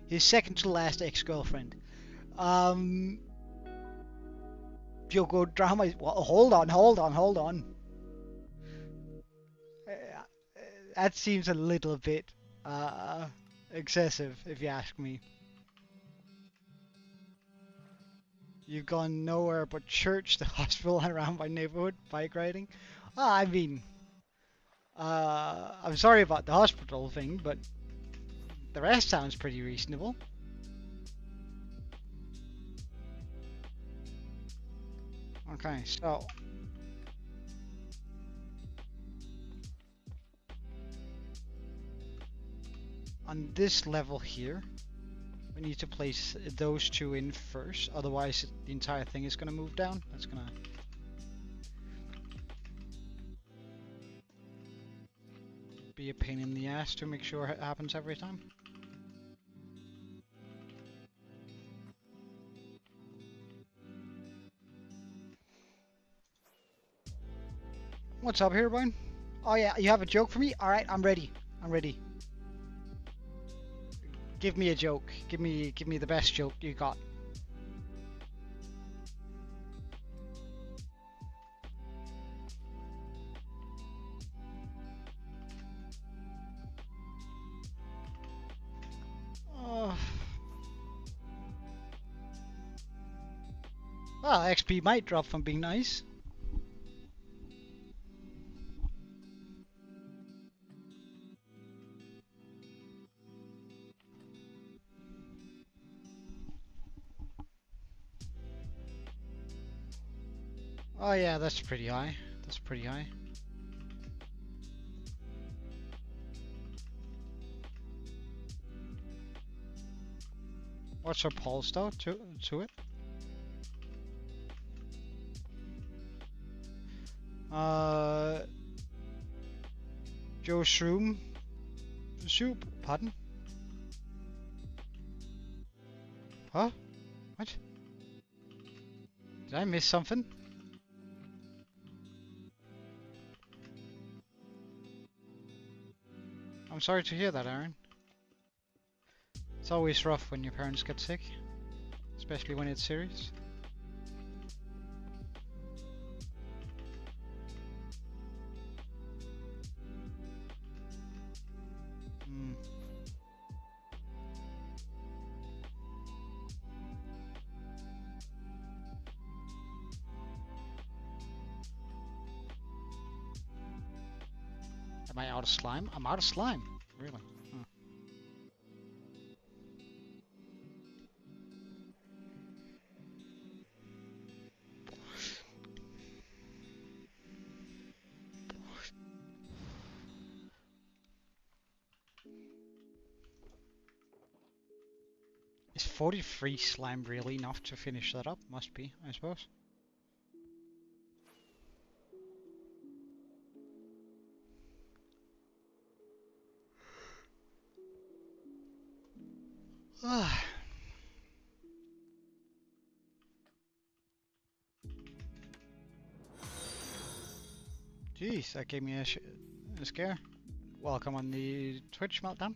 His second to last ex-girlfriend. Yoko drama. Well, hold on. That seems a little bit excessive, if you ask me. You've gone nowhere but church, the hospital, and around my neighborhood bike riding. I mean, I'm sorry about the hospital thing, but the rest sounds pretty reasonable. Okay, so on this level here, we need to place those two in first, otherwise the entire thing is going to move down. That's going to be a pain in the ass to make sure it happens every time. What's up here, Brian? Oh yeah, you have a joke for me? Alright, I'm ready. Give me a joke. Give me the best joke you got. Well, XP might drop from being nice. Oh yeah, that's pretty high. What's our pulse though to it? Joe Shroom Soup, pardon? Huh? What? Did I miss something? I'm sorry to hear that, Aaron. It's always rough when your parents get sick, especially when it's serious. Am I out of slime? I'm out of slime. Really? Huh. Is 43 slime really enough to finish that up? Must be, I suppose. Jeez, that gave me a scare. Welcome on the Twitch meltdown.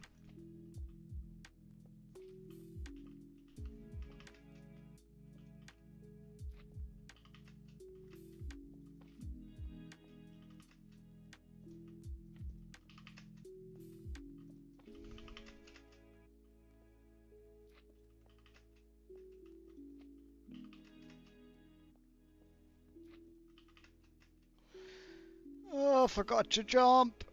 forgot to jump.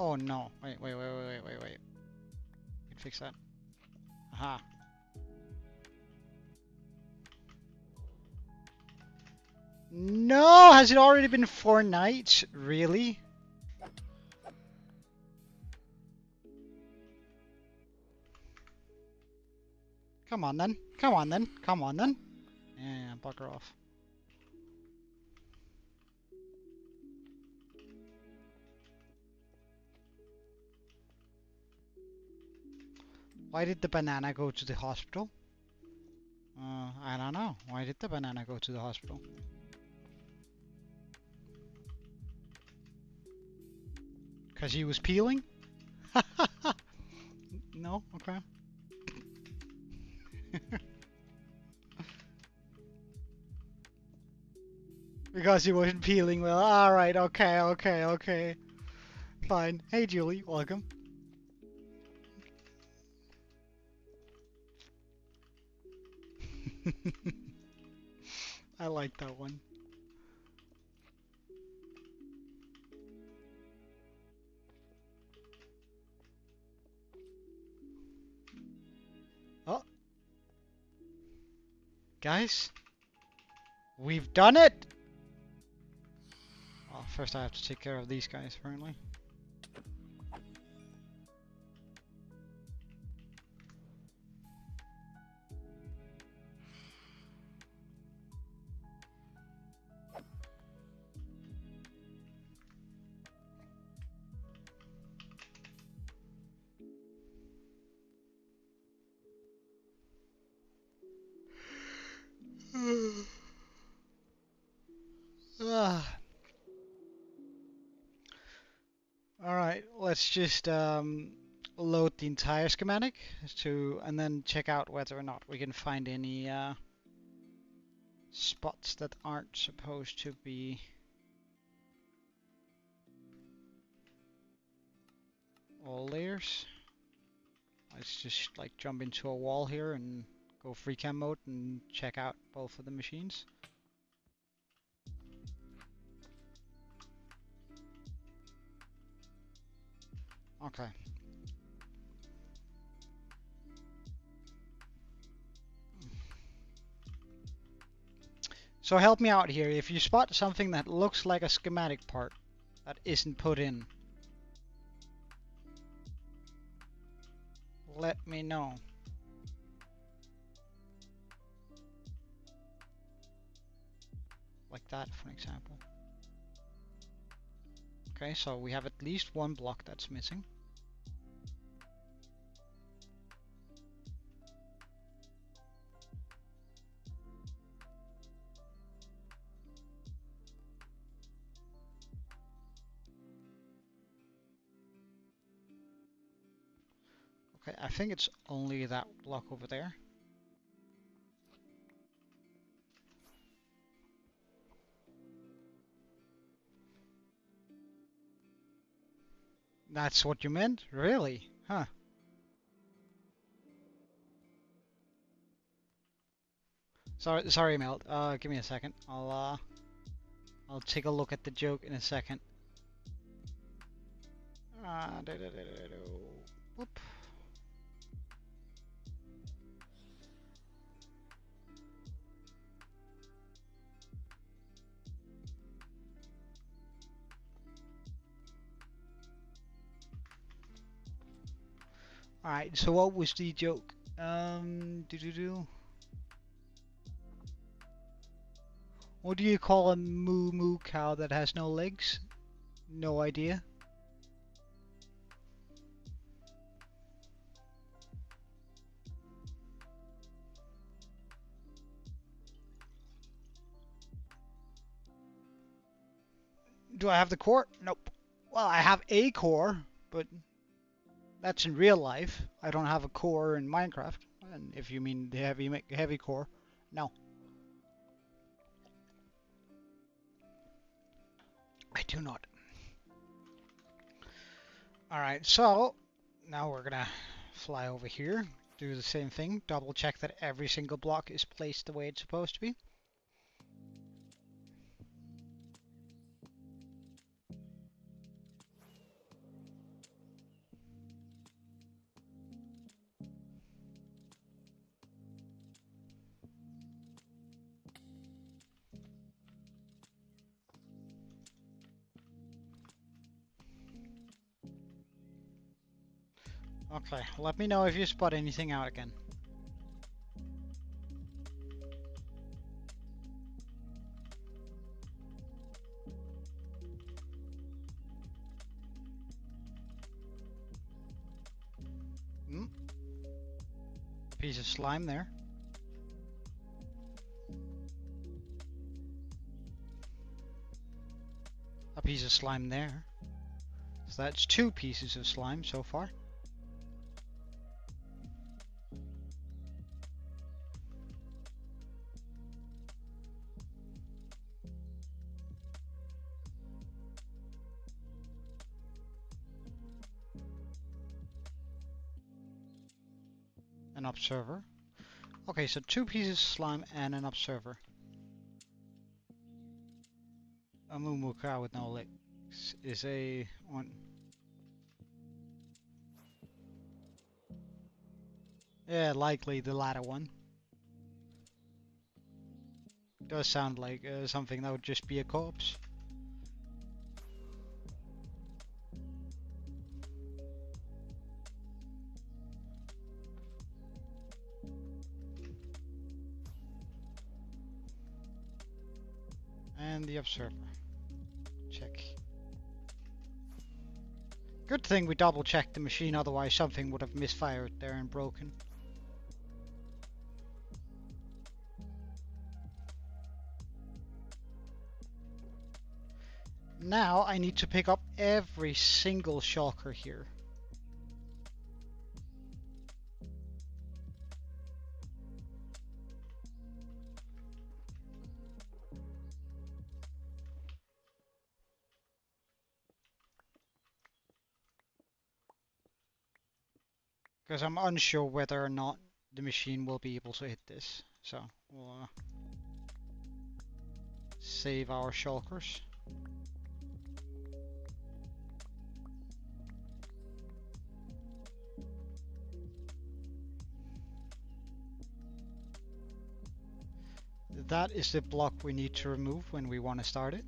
Oh no. Wait. Can fix that. Aha. No! Has it already been 4 nights? Really? Come on then. Come on then. Come on then. Yeah, bugger off. Why did the banana go to the hospital? I don't know. Why did the banana go to the hospital? Because he was peeling? No? Okay. Because he wasn't peeling well. Alright, okay. Fine. Hey Julie, welcome. I like that one. Oh. Guys, we've done it! Well, first I have to take care of these guys, apparently. Alright, let's just load the entire schematic and then check out whether or not we can find any spots that aren't supposed to be all layers. Let's just like jump into a wall here and go free cam mode and check out both of the machines. Okay. So help me out here. If you spot something that looks like a schematic part that isn't put in, let me know. Like that, for example. Okay, so we have at least one block that's missing. Okay, I think it's only that block over there. That's what you meant? Really? Huh. Sorry, Mel. Give me a second. I'll take a look at the joke in a second. Whoop. Alright, so what was the joke? What do you call a moo moo cow that has no legs? No idea. Do I have the core? Nope. Well, I have a core, but that's in real life. I don't have a core in Minecraft. And if you mean the heavy core, no. I do not. Alright, so now we're gonna fly over here, do the same thing, double check that every single block is placed the way it's supposed to be. Okay, let me know if you spot anything out again. A piece of slime there. A piece of slime there. So that's 2 pieces of slime so far. An observer. Okay, so 2 pieces of slime and an observer. A moo cow with no legs is a one. Yeah, likely the latter one. Does sound like something that would just be a corpse. And the observer. Check. Good thing we double checked the machine, otherwise something would have misfired there and broken. Now I need to pick up every single shulker here. Because I'm unsure whether or not the machine will be able to hit this. So we'll save our shulkers. That is the block we need to remove when we want to start it.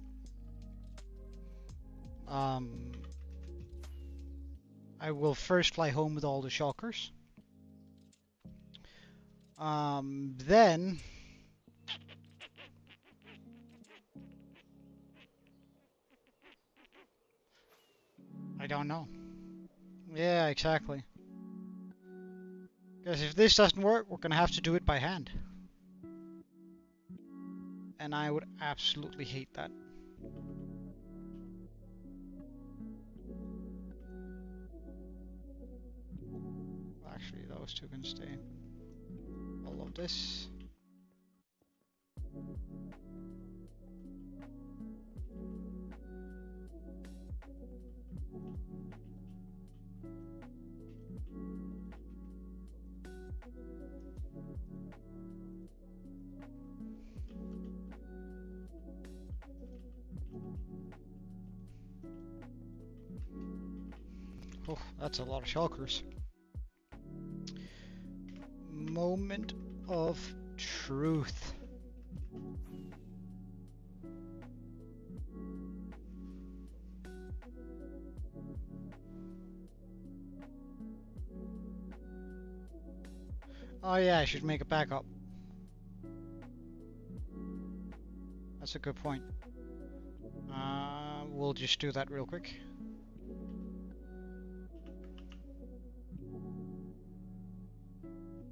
I will first fly home with all the shulkers. Then I don't know. Yeah, exactly. Because if this doesn't work, we're gonna have to do it by hand. And I would absolutely hate that. Actually, those 2 can stay. All of this. Oh, that's a lot of shulkers. Moment of truth. Oh yeah, I should make a backup. That's a good point. We'll just do that real quick.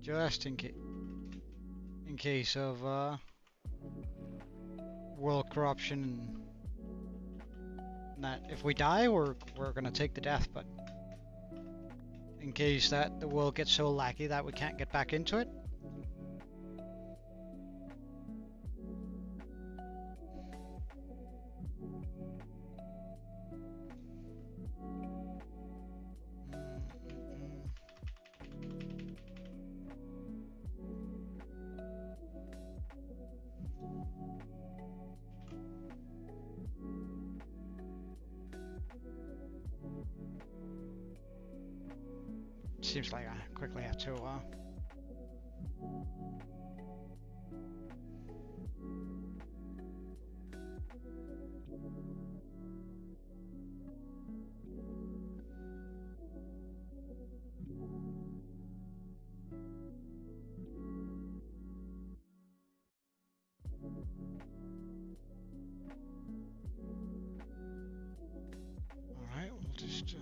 Just in case of world corruption and that if we die we're gonna take the death, but in case that the world gets so laggy that we can't get back into it. seems like I quickly have to alright, we'll just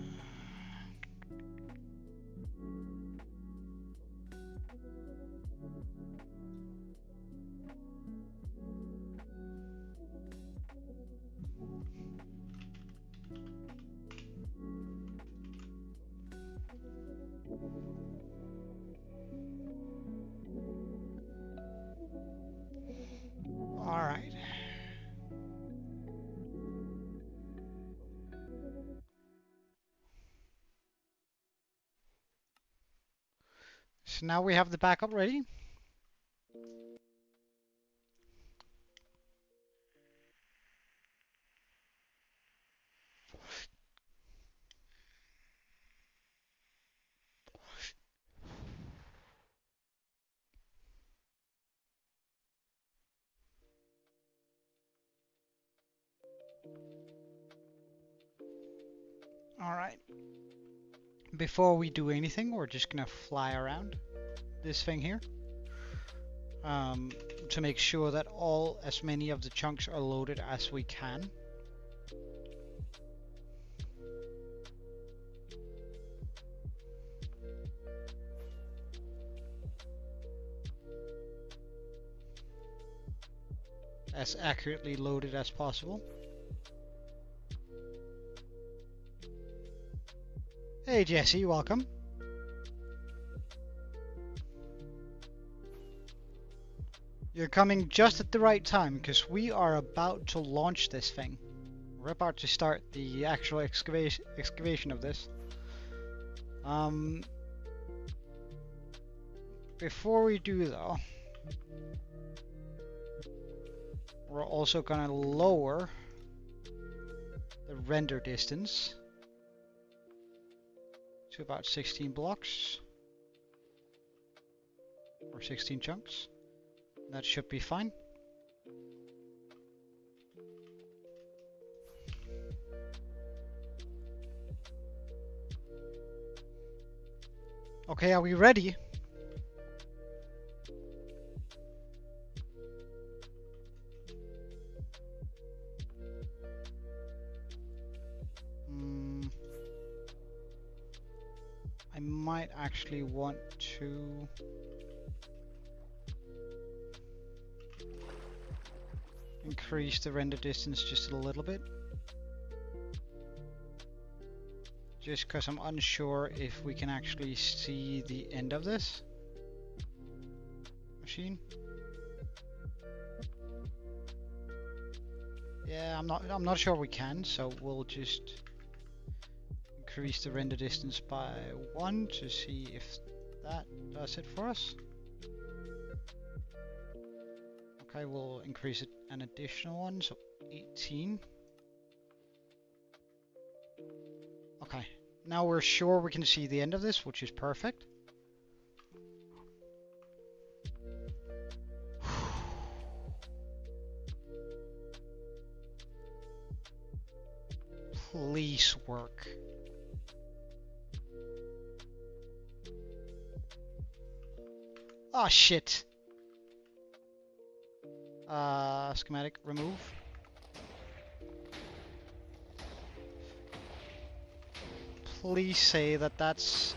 alright. So now we have the backup ready. Alright. Before we do anything, we're just gonna fly around this thing here. To make sure that as many of the chunks are loaded as we can. As accurately loaded as possible. Hey Jesse, welcome. You're coming just at the right time because we are about to launch this thing. We're about to start the actual excavation of this. Before we do though, we're also gonna lower the render distance to about 16 blocks or 16 chunks. That should be fine. Okay, are we ready? I might actually want to increase the render distance just a little bit. Just because I'm unsure if we can actually see the end of this machine. Yeah, I'm not sure we can, so we'll just increase the render distance by 1 to see if that does it for us. Okay, we'll increase it an additional one, so 18. Okay, now we're sure we can see the end of this, which is perfect. Please work. Oh shit. Schematic remove. Please say that that's...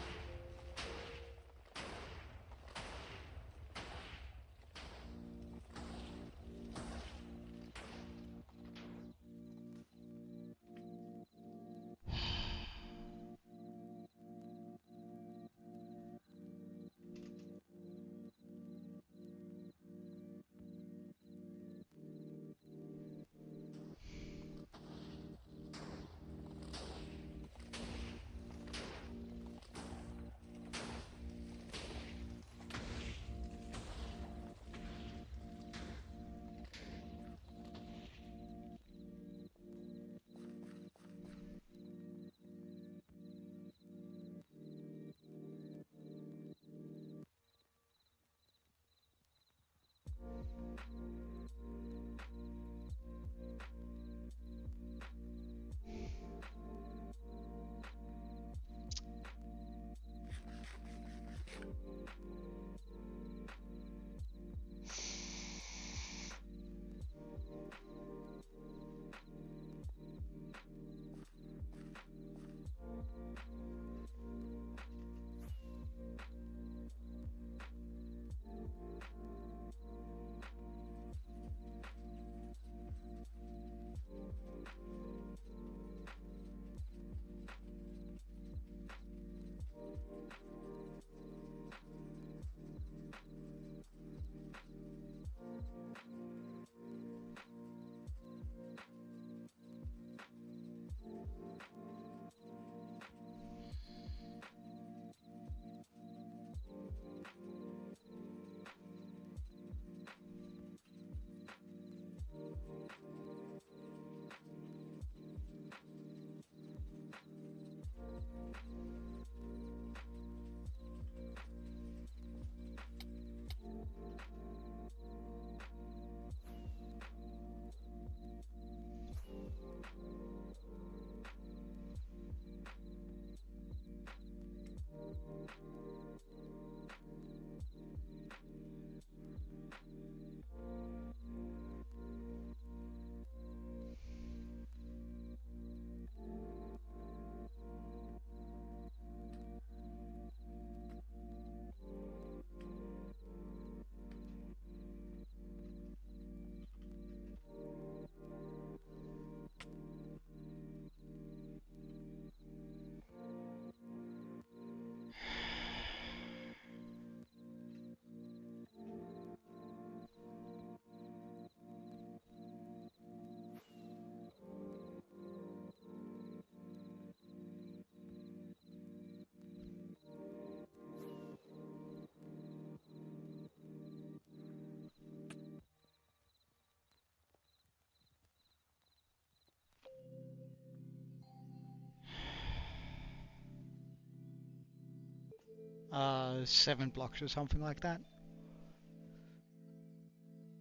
7 blocks or something like that.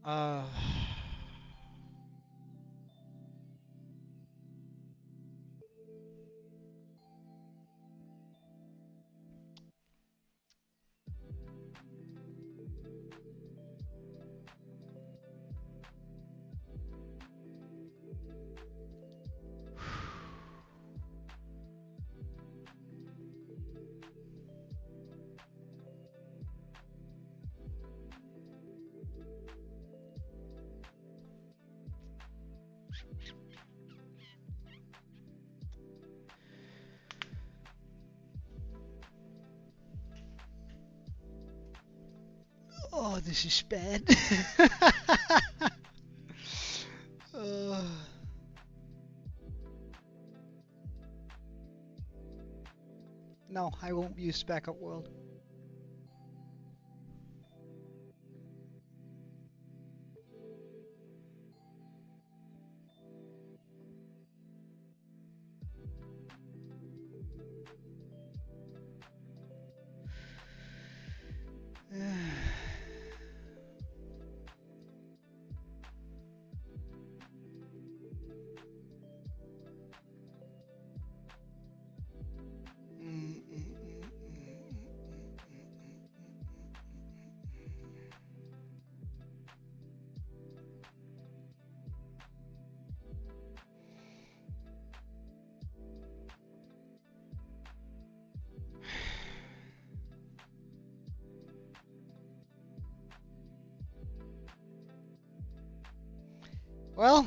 Uh, oh, this is bad. uh, no, I won't use backup world. Well,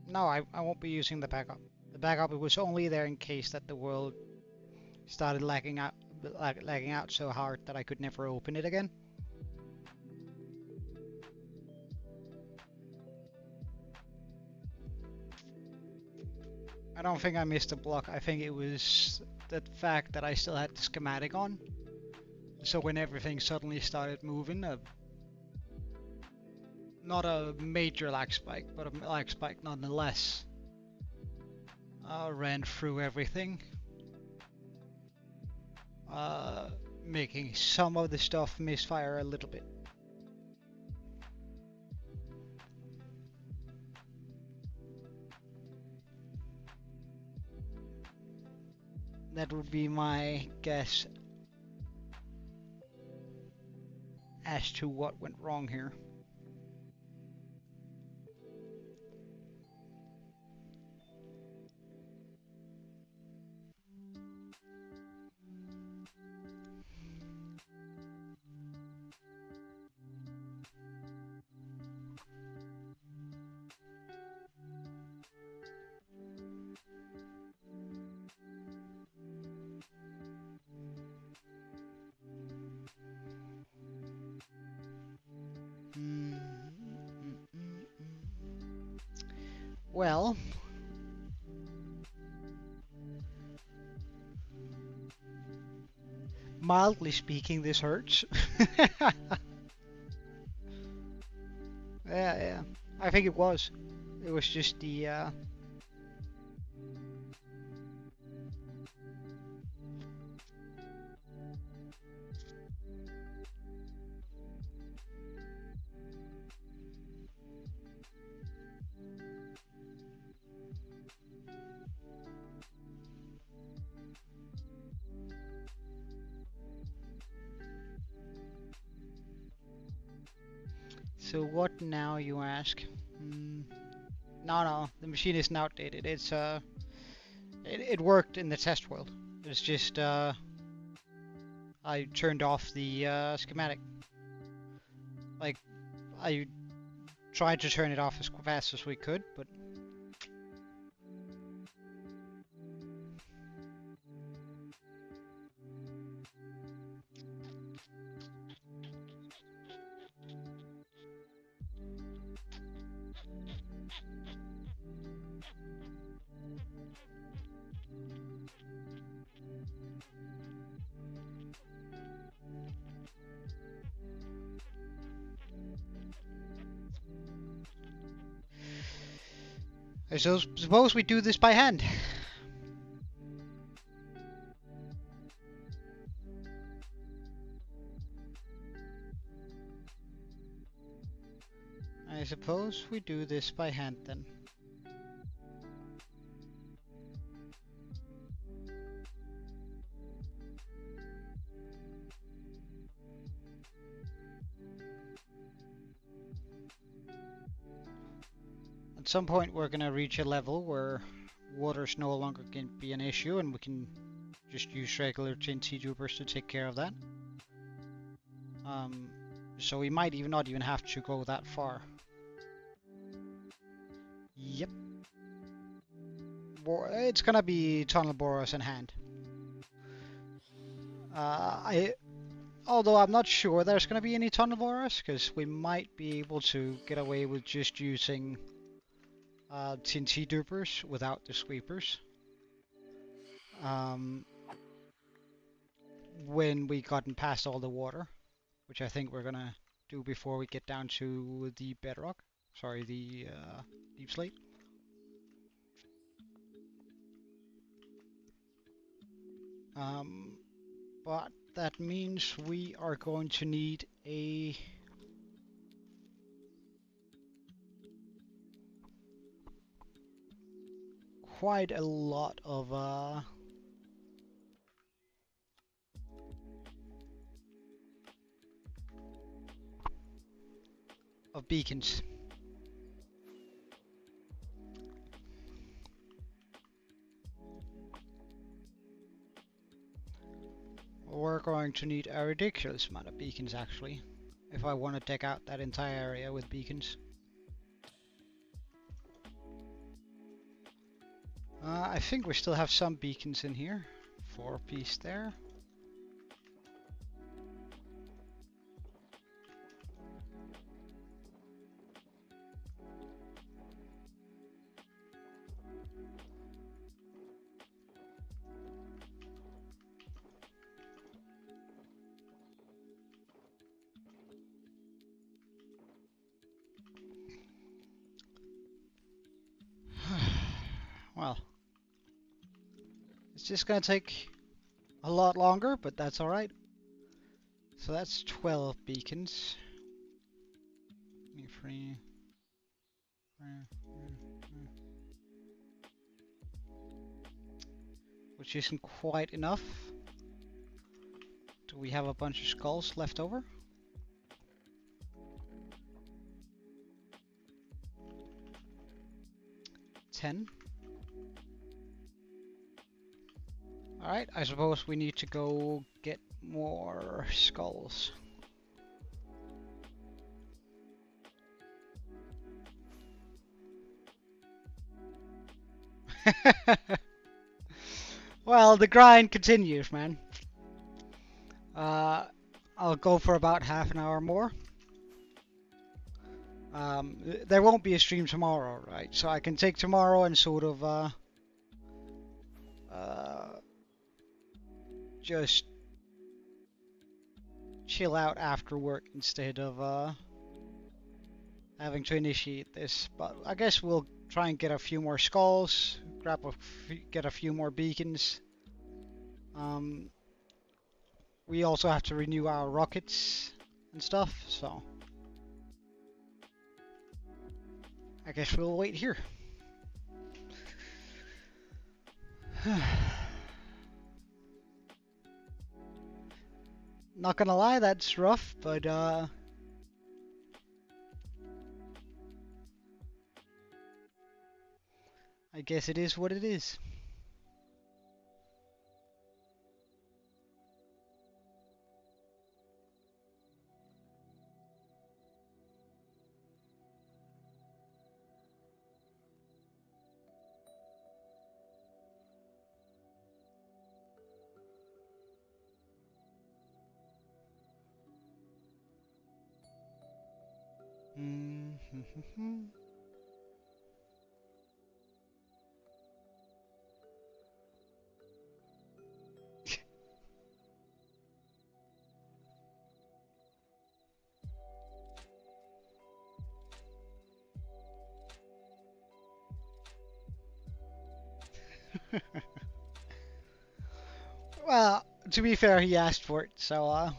no, I won't be using the backup. The backup was only there in case that the world started lagging out so hard that I could never open it again. I don't think I missed a block. I think it was the fact that I still had the schematic on. So when everything suddenly started moving, not a major lag spike, but a lag spike nonetheless, ran through everything, making some of the stuff misfire a little bit. That would be my guess as to what went wrong here. Well, mildly speaking, this hurts. Yeah, I think it was. It was just the So what now, you ask? No, the machine isn't outdated. It's it worked in the test world. It's just I turned off the schematic. Like, I tried to turn it off as fast as we could, but I suppose we do this by hand. I suppose we do this by hand then. At some point we're gonna reach a level where water's no longer going to be an issue and we can just use regular TNT dupers to take care of that. So we might not even have to go that far. Yep. It's gonna be tunnel borers in hand. Although I'm not sure there's gonna be any tunnel borers, because we might be able to get away with just using TNT dupers without the sweepers. When we gotten past all the water, which I think we're gonna do before we get down to the bedrock. Sorry, the deep slate. But that means we are going to need quite a lot of beacons. We're going to need a ridiculous amount of beacons actually, if I want to deck out that entire area with beacons. I think we still have some beacons in here. 4 piece there. Well, it's just gonna take a lot longer, but that's alright. So that's 12 beacons. 3. Which isn't quite enough. Do we have a bunch of skulls left over? $10. Alright, I suppose we need to go get more skulls. Well, the grind continues, man. I'll go for about half an hour more. There won't be a stream tomorrow, right? So I can take tomorrow and sort of just chill out after work instead of having to initiate this. But I guess we'll try and get a few more skulls, get a few more beacons. We also have to renew our rockets and stuff, so I guess we'll wait here. Not gonna lie, that's rough, but I guess it is what it is. Well, to be fair, he asked for it, so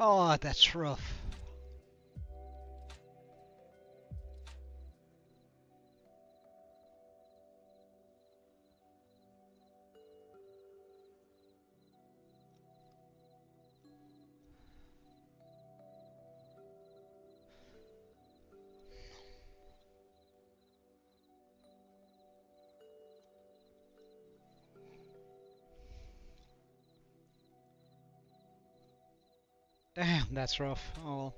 Oh, that's rough. Damn, that's rough. Oh well.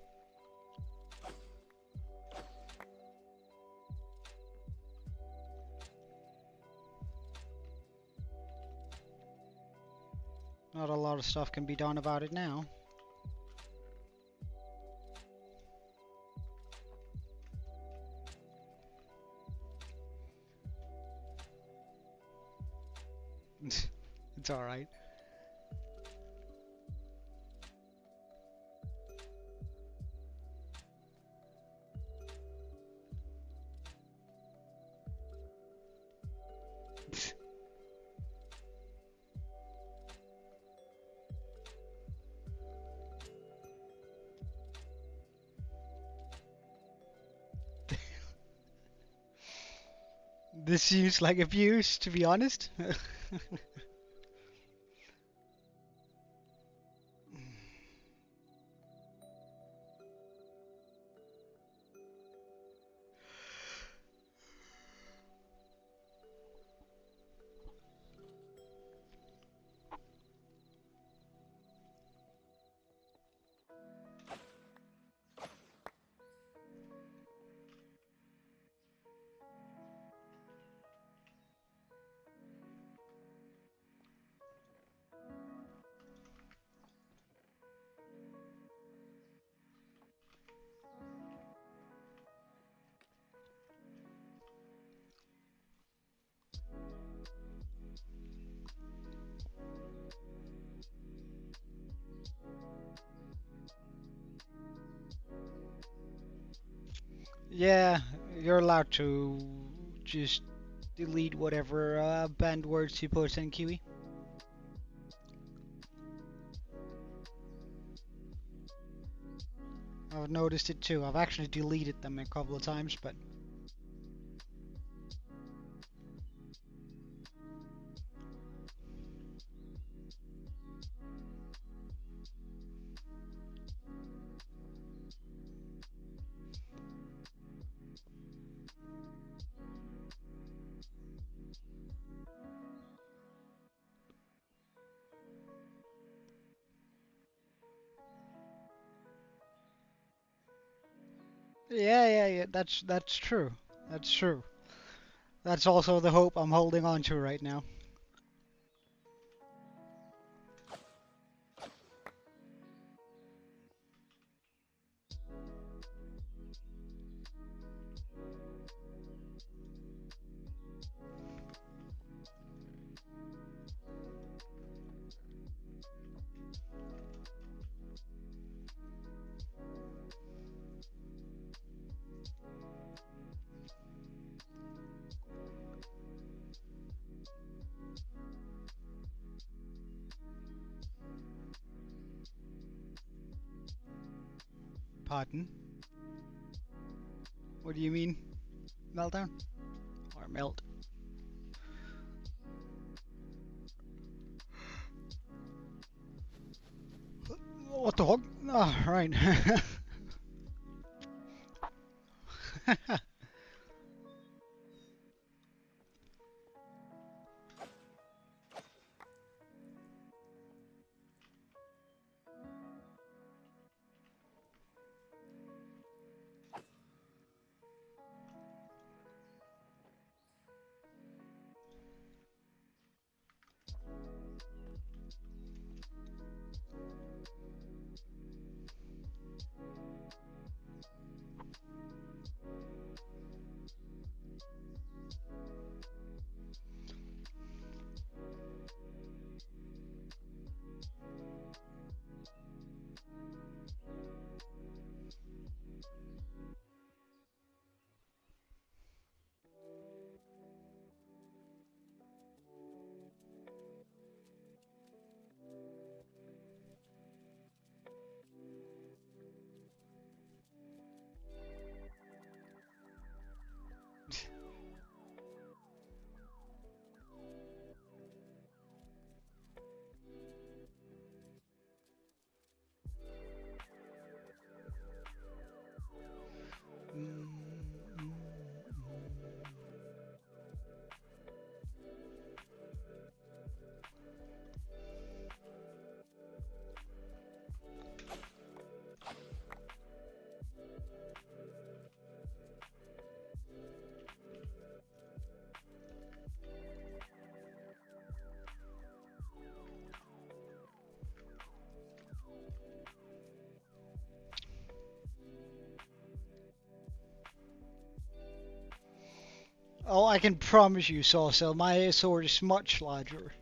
Not a lot of stuff can be done about it now. It's alright. This seems like abuse, to be honest. Yeah, you're allowed to just delete whatever banned words you post in Kiwi. I've noticed it too. I've actually deleted them a couple of times, but yeah. That's true. That's true. That's also the hope I'm holding on to right now. Pardon? What do you mean? Meltdown? Or melt? What the fuck? Ah, right. Oh, I can promise you, Sawcell, my sword is much larger.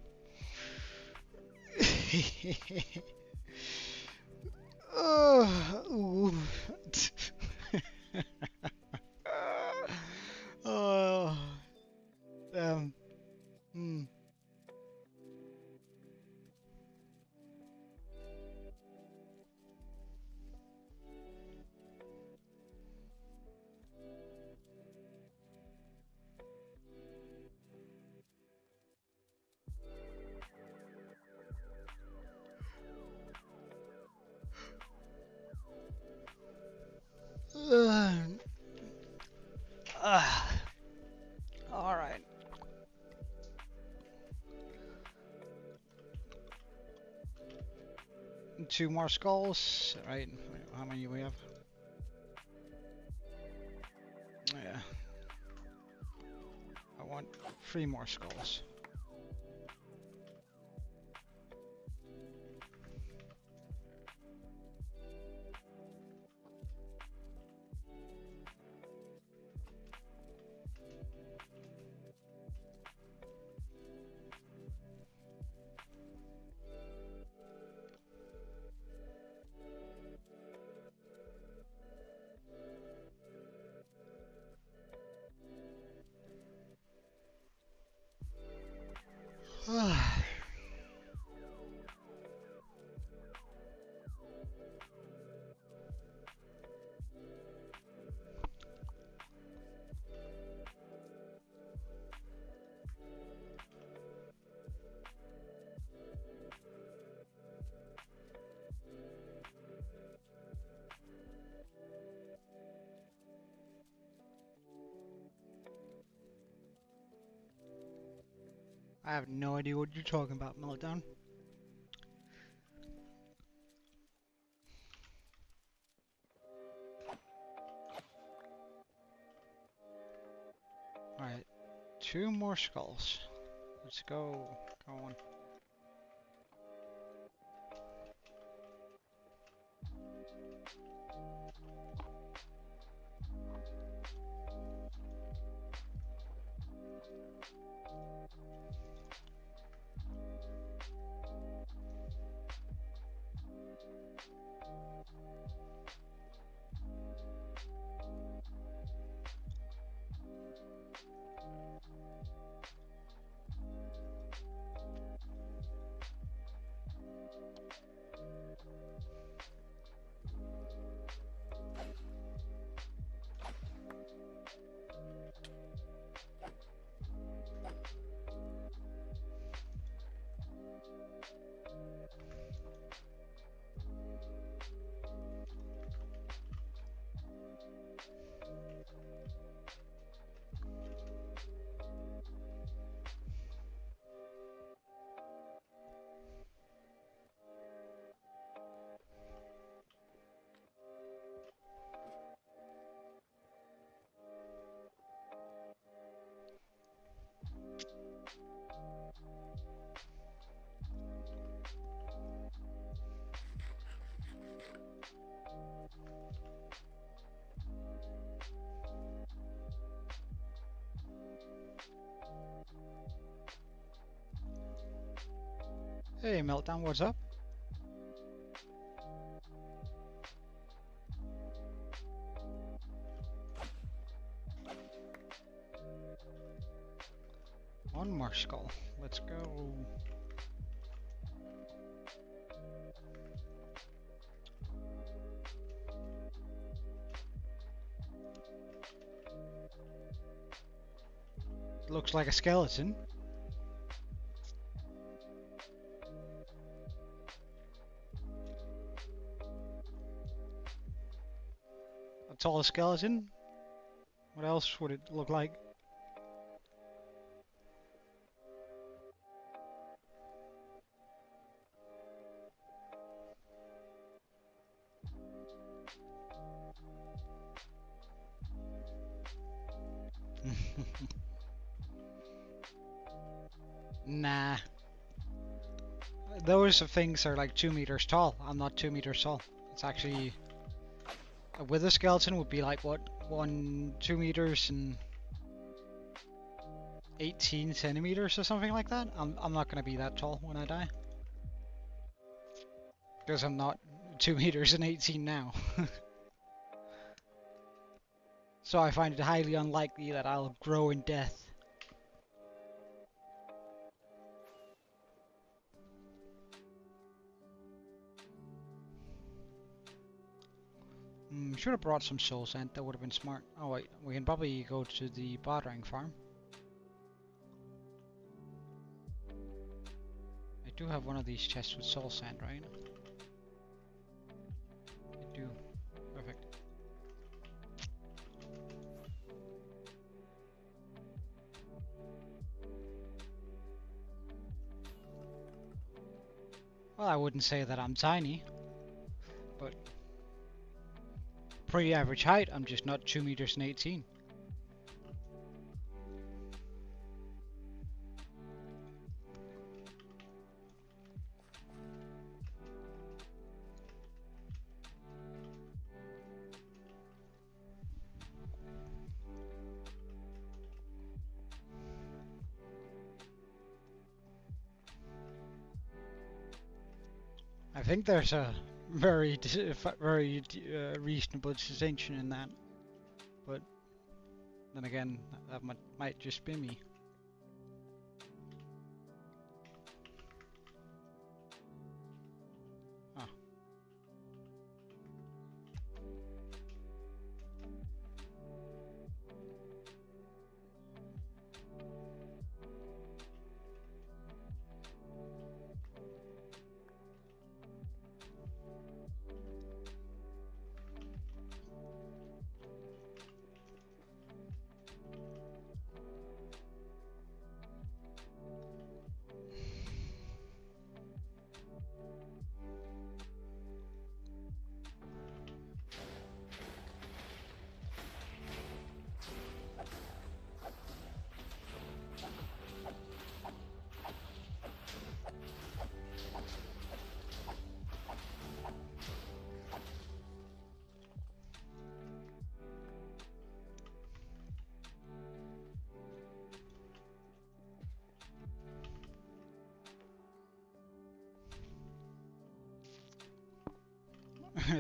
Ooh. Oh, hmm. Uh, all right. 2 more skulls. Right. How many do we have? Yeah. I want 3 more skulls. I have no idea what you're talking about, Meltdown. Alright, 2 more skulls. Let's go. Go on. Hey, Meltdown, what's up? One more skull. Let's go. Looks like a skeleton. A tall skeleton? What else would it look like? Nah. Those things are like 2 meters tall. I'm not 2 meters tall. It's actually... A wither skeleton would be like, what? 2 meters and... 18 centimeters or something like that. I'm not gonna be that tall when I die. Because I'm not 2 meters and 18 now. So I find it highly unlikely that I'll grow in death. Should have brought some soul sand, that would have been smart. Oh wait, we can probably go to the bartering farm. I do have one of these chests with soul sand, right? I do. Perfect. Well, I wouldn't say that I'm tiny, but pretty average height. I'm just not 2 meters and 18. I think there's a very reasonable distinction in that, but then again, that might just be me. Oh.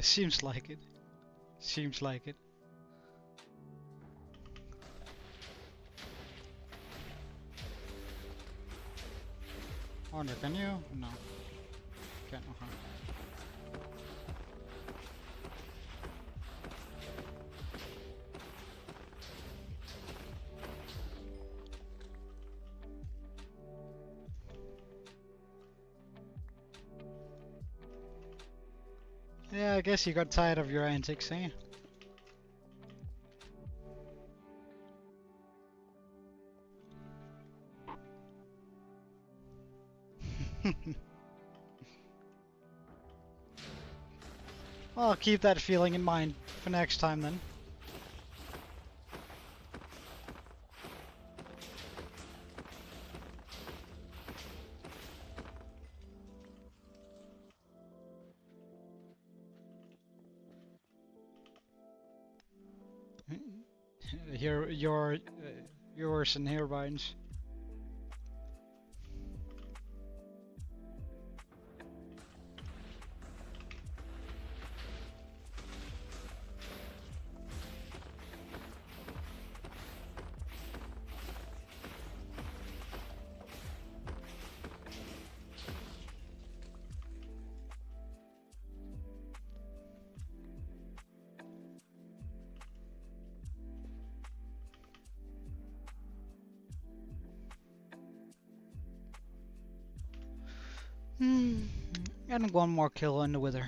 Seems like it. Seems like it. Wonder, can you? No. Can't. Yeah, I guess you got tired of your antics, eh? Well, I'll keep that feeling in mind for next time then. Yours and Herbine's. And one more kill on the wither.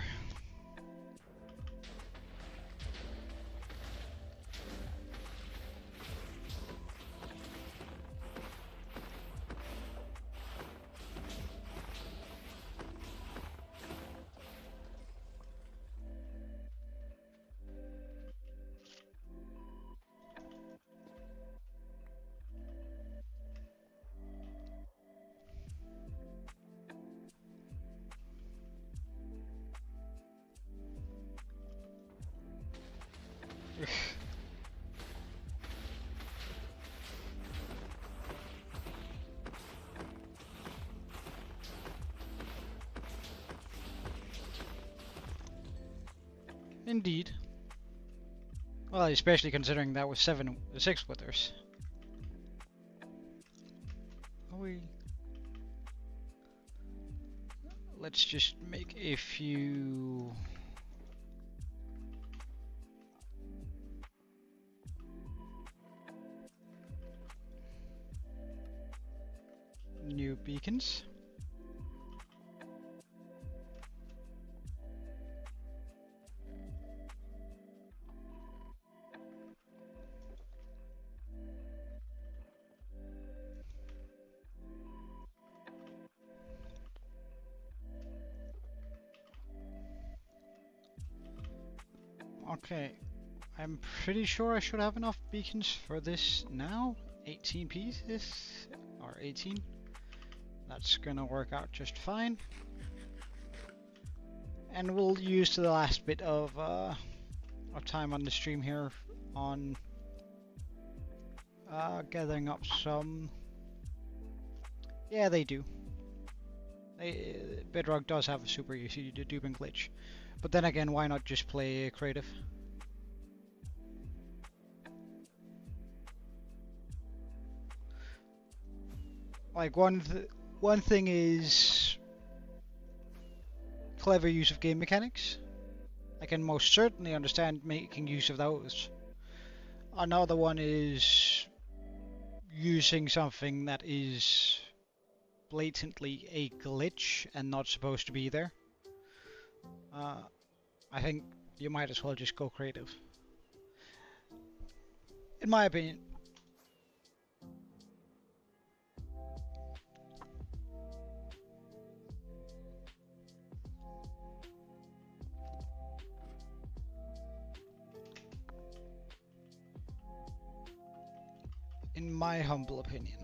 Indeed. Well, especially considering that was 6 withers. Let's just make a few new beacons. Okay, I'm pretty sure I should have enough beacons for this now. 18 pieces, or 18. That's gonna work out just fine. And we'll use the last bit of time on the stream here on gathering up some. Yeah, they do. Bedrock does have a super easy duping glitch, but then again, why not just play creative? Like one thing is clever use of game mechanics. I can most certainly understand making use of those. Another one is using something that is blatantly a glitch and not supposed to be there. I think you might as well just go creative. In my opinion. In my humble opinion.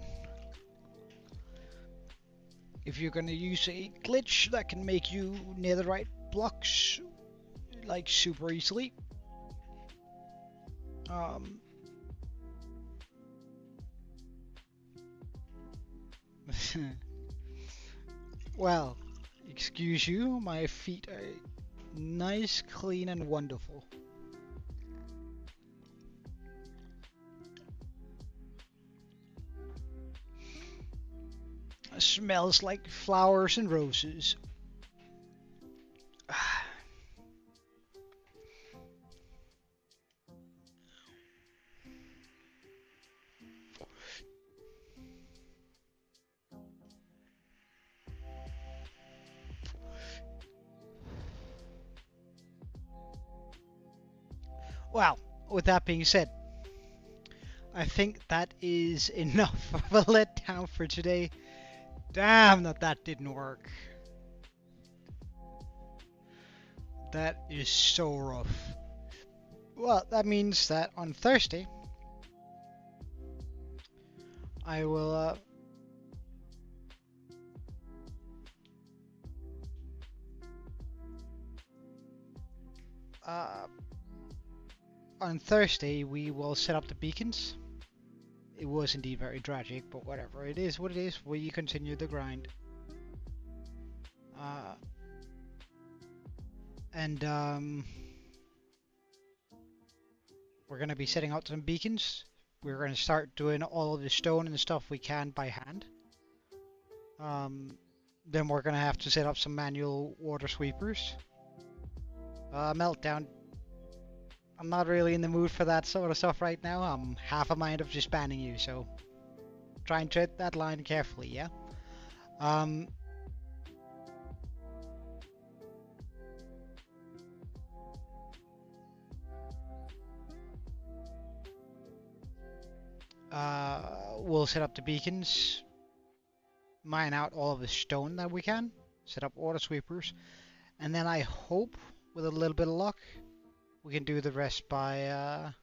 If you're gonna use a glitch that can make you near the right blocks, like super easily, well, excuse you, my feet are nice, clean, and wonderful. It smells like flowers and roses. Well, with that being said, I think that is enough of a letdown for today. Damn that didn't work. That is so rough. Well, that means that on Thursday, I will on Thursday we will set up the beacons. It was indeed very tragic, but whatever. It is what it is. We continue the grind. We're going to be setting out some beacons. We're going to start doing all of the stone and stuff we can by hand. Then we're going to have to set up some manual water sweepers. Meltdown. I'm not really in the mood for that sort of stuff right now. I'm half a mind of just banning you, so try and tread that line carefully, yeah? We'll set up the beacons, mine out all of the stone that we can, set up water sweepers, and then I hope, with a little bit of luck, we can do the rest by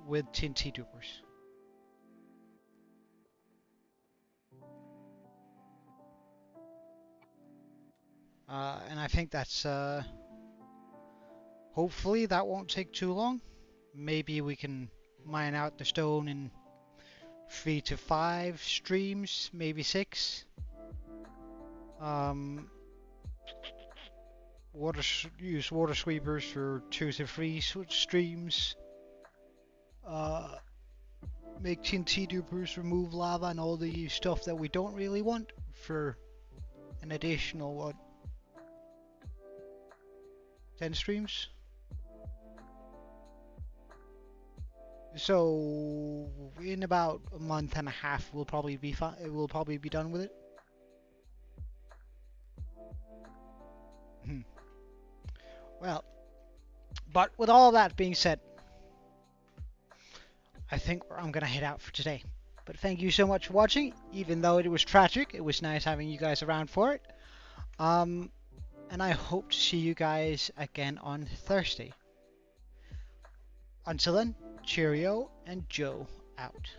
with TNT dupers. And I think that's hopefully that won't take too long. Maybe we can mine out the stone in 3 to 5 streams, maybe 6. use water sweepers for 2 to 3 streams. Make TNT dupers, remove lava and all the stuff that we don't really want for an additional, what, 10 streams? So in about a month and a half we'll probably be we'll probably be done with it. Well, but with all that being said, I think I'm gonna head out for today. But thank you so much for watching. Even though it was tragic, it was nice having you guys around for it. And I hope to see you guys again on Thursday. Until then, cheerio and Joe out.